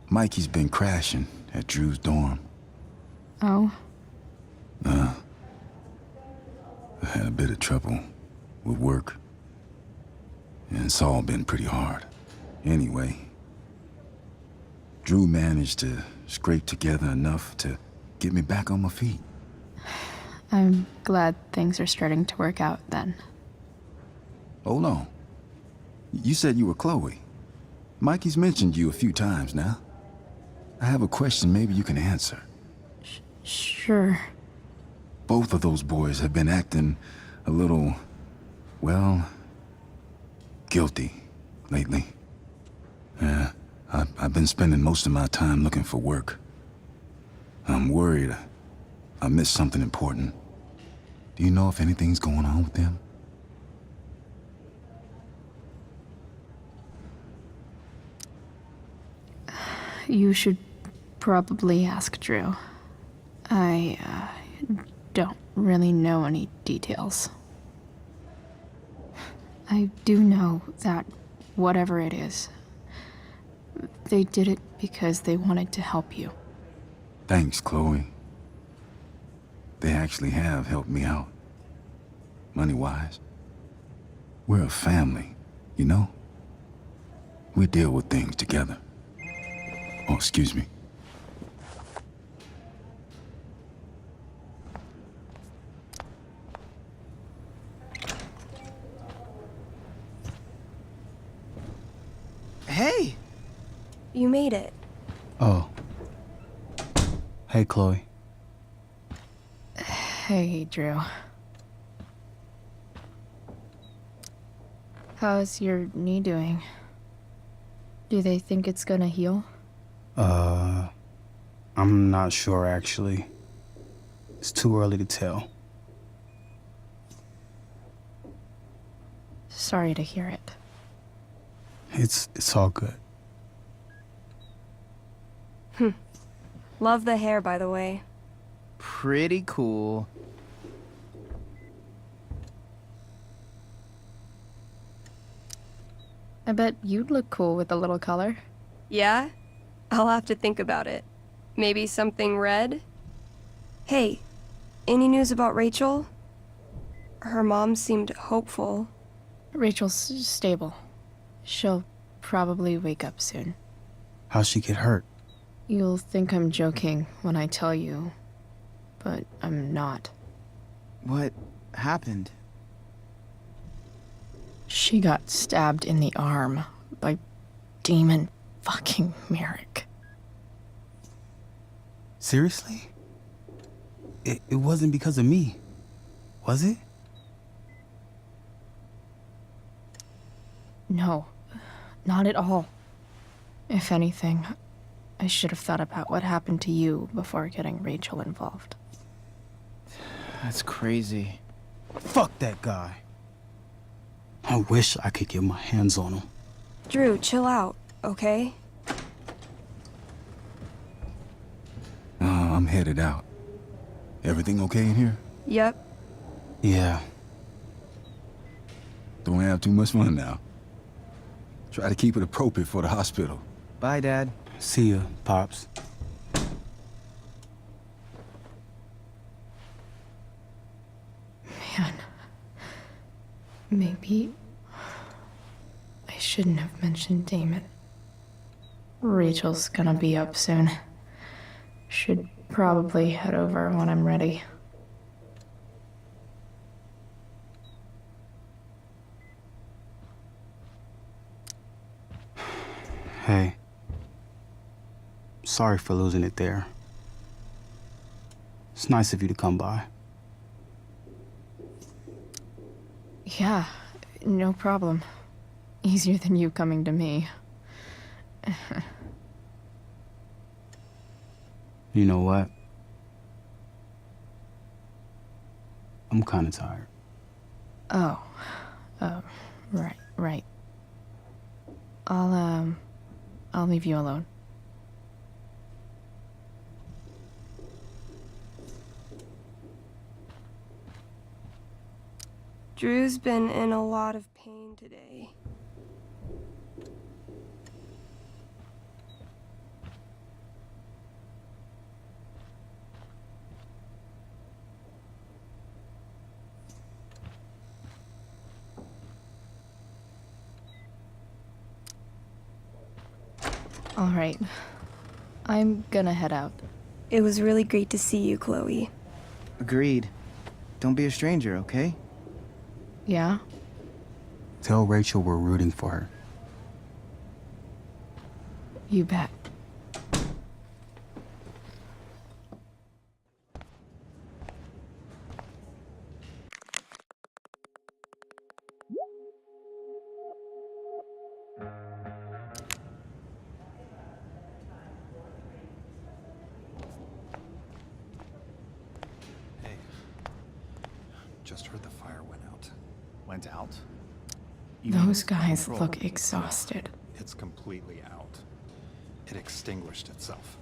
Mikey's been crashing at Drew's dorm. Oh? I had a bit of trouble with work. And it's all been pretty hard. Anyway, Drew managed to scrape together enough to get me back on my feet. I'm glad things are starting to work out then. Hold on. You said you were Chloe. Mikey's mentioned you a few times now. I have a question maybe you can answer. Sure. Both of those boys have been acting a little, well, guilty lately. Yeah, I've been spending most of my time looking for work. I'm worried I missed something important. Do you know if anything's going on with them? You should probably ask Drew. I don't really know any details. I do know that whatever it is, they did it because they wanted to help you. Thanks, Chloe. They actually have helped me out. Money-wise. We're a family, you know? We deal with things together. Oh, excuse me. Hey! You made it. Oh. Hey, Chloe. Hey, Drew. How's your knee doing? Do they think it's gonna heal? I'm not sure actually. It's too early to tell. Sorry to hear it. It's all good. Love the hair, by the way. Pretty cool. I bet you'd look cool with a little color. Yeah? I'll have to think about it. Maybe something red? Hey, any news about Rachel? Her mom seemed hopeful. Rachel's stable. She'll probably wake up soon. How'd she get hurt? You'll think I'm joking when I tell you, but I'm not. What happened? She got stabbed in the arm by Demon fucking Merrick. Seriously? It wasn't because of me, was it? No, not at all. If anything, I should have thought about what happened to you before getting Rachel involved. That's crazy. Fuck that guy. I wish I could get my hands on him. Drew, chill out, okay? I'm headed out. Everything okay in here? Yep. Yeah. Don't have too much fun now. Try to keep it appropriate for the hospital. Bye, Dad. See ya, Pops. Man. Maybe I shouldn't have mentioned Damon. Rachel's gonna be up soon. Should probably head over when I'm ready. Hey. Sorry for losing it there. It's nice of you to come by. Yeah, no problem. Easier than you coming to me. You know what? I'm kinda tired. Oh. Right. I'll leave you alone. Drew's been in a lot of pain today. All right. I'm gonna head out. It was really great to see you, Chloe. Agreed. Don't be a stranger, okay? Yeah? Tell Rachel we're rooting for her. You bet. Just heard the fire went out. Went out? Those guys look exhausted. It's completely out. It extinguished itself.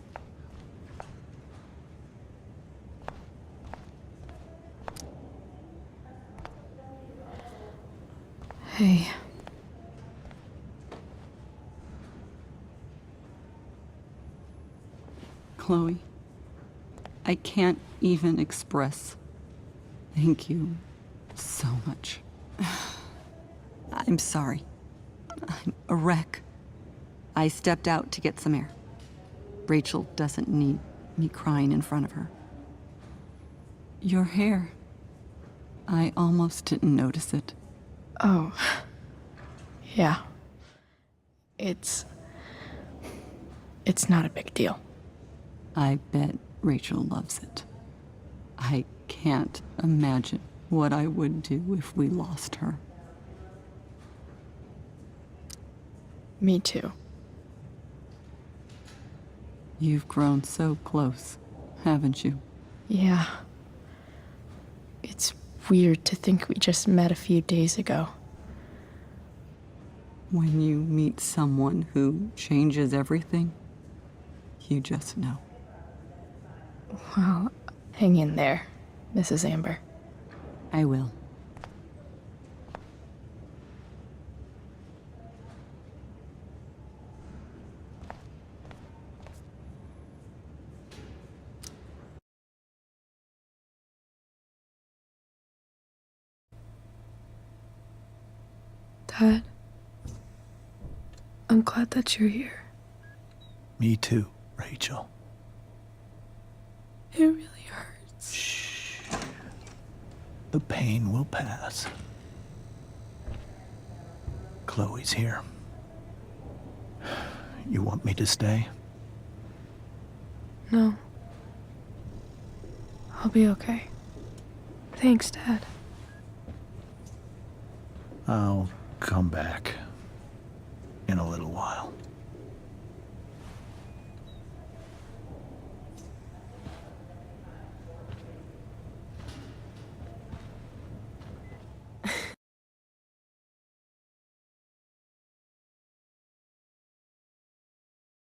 Hey. Chloe, I can't even express thank you so much. I'm sorry. I'm a wreck. I stepped out to get some air. Rachel doesn't need me crying in front of her. Your hair. I almost didn't notice it. Oh. Yeah. It's not a big deal. I bet Rachel loves it. I can't imagine what I would do if we lost her. Me too. You've grown so close, haven't you? Yeah. It's weird to think we just met a few days ago. When you meet someone who changes everything, you just know. Well, hang in there, Mrs. Amber. I will. Dad, I'm glad that you're here. Me too, Rachel. It really hurts. The pain will pass. Chloe's here. You want me to stay? No. I'll be okay. Thanks, Dad. I'll come back in a little while.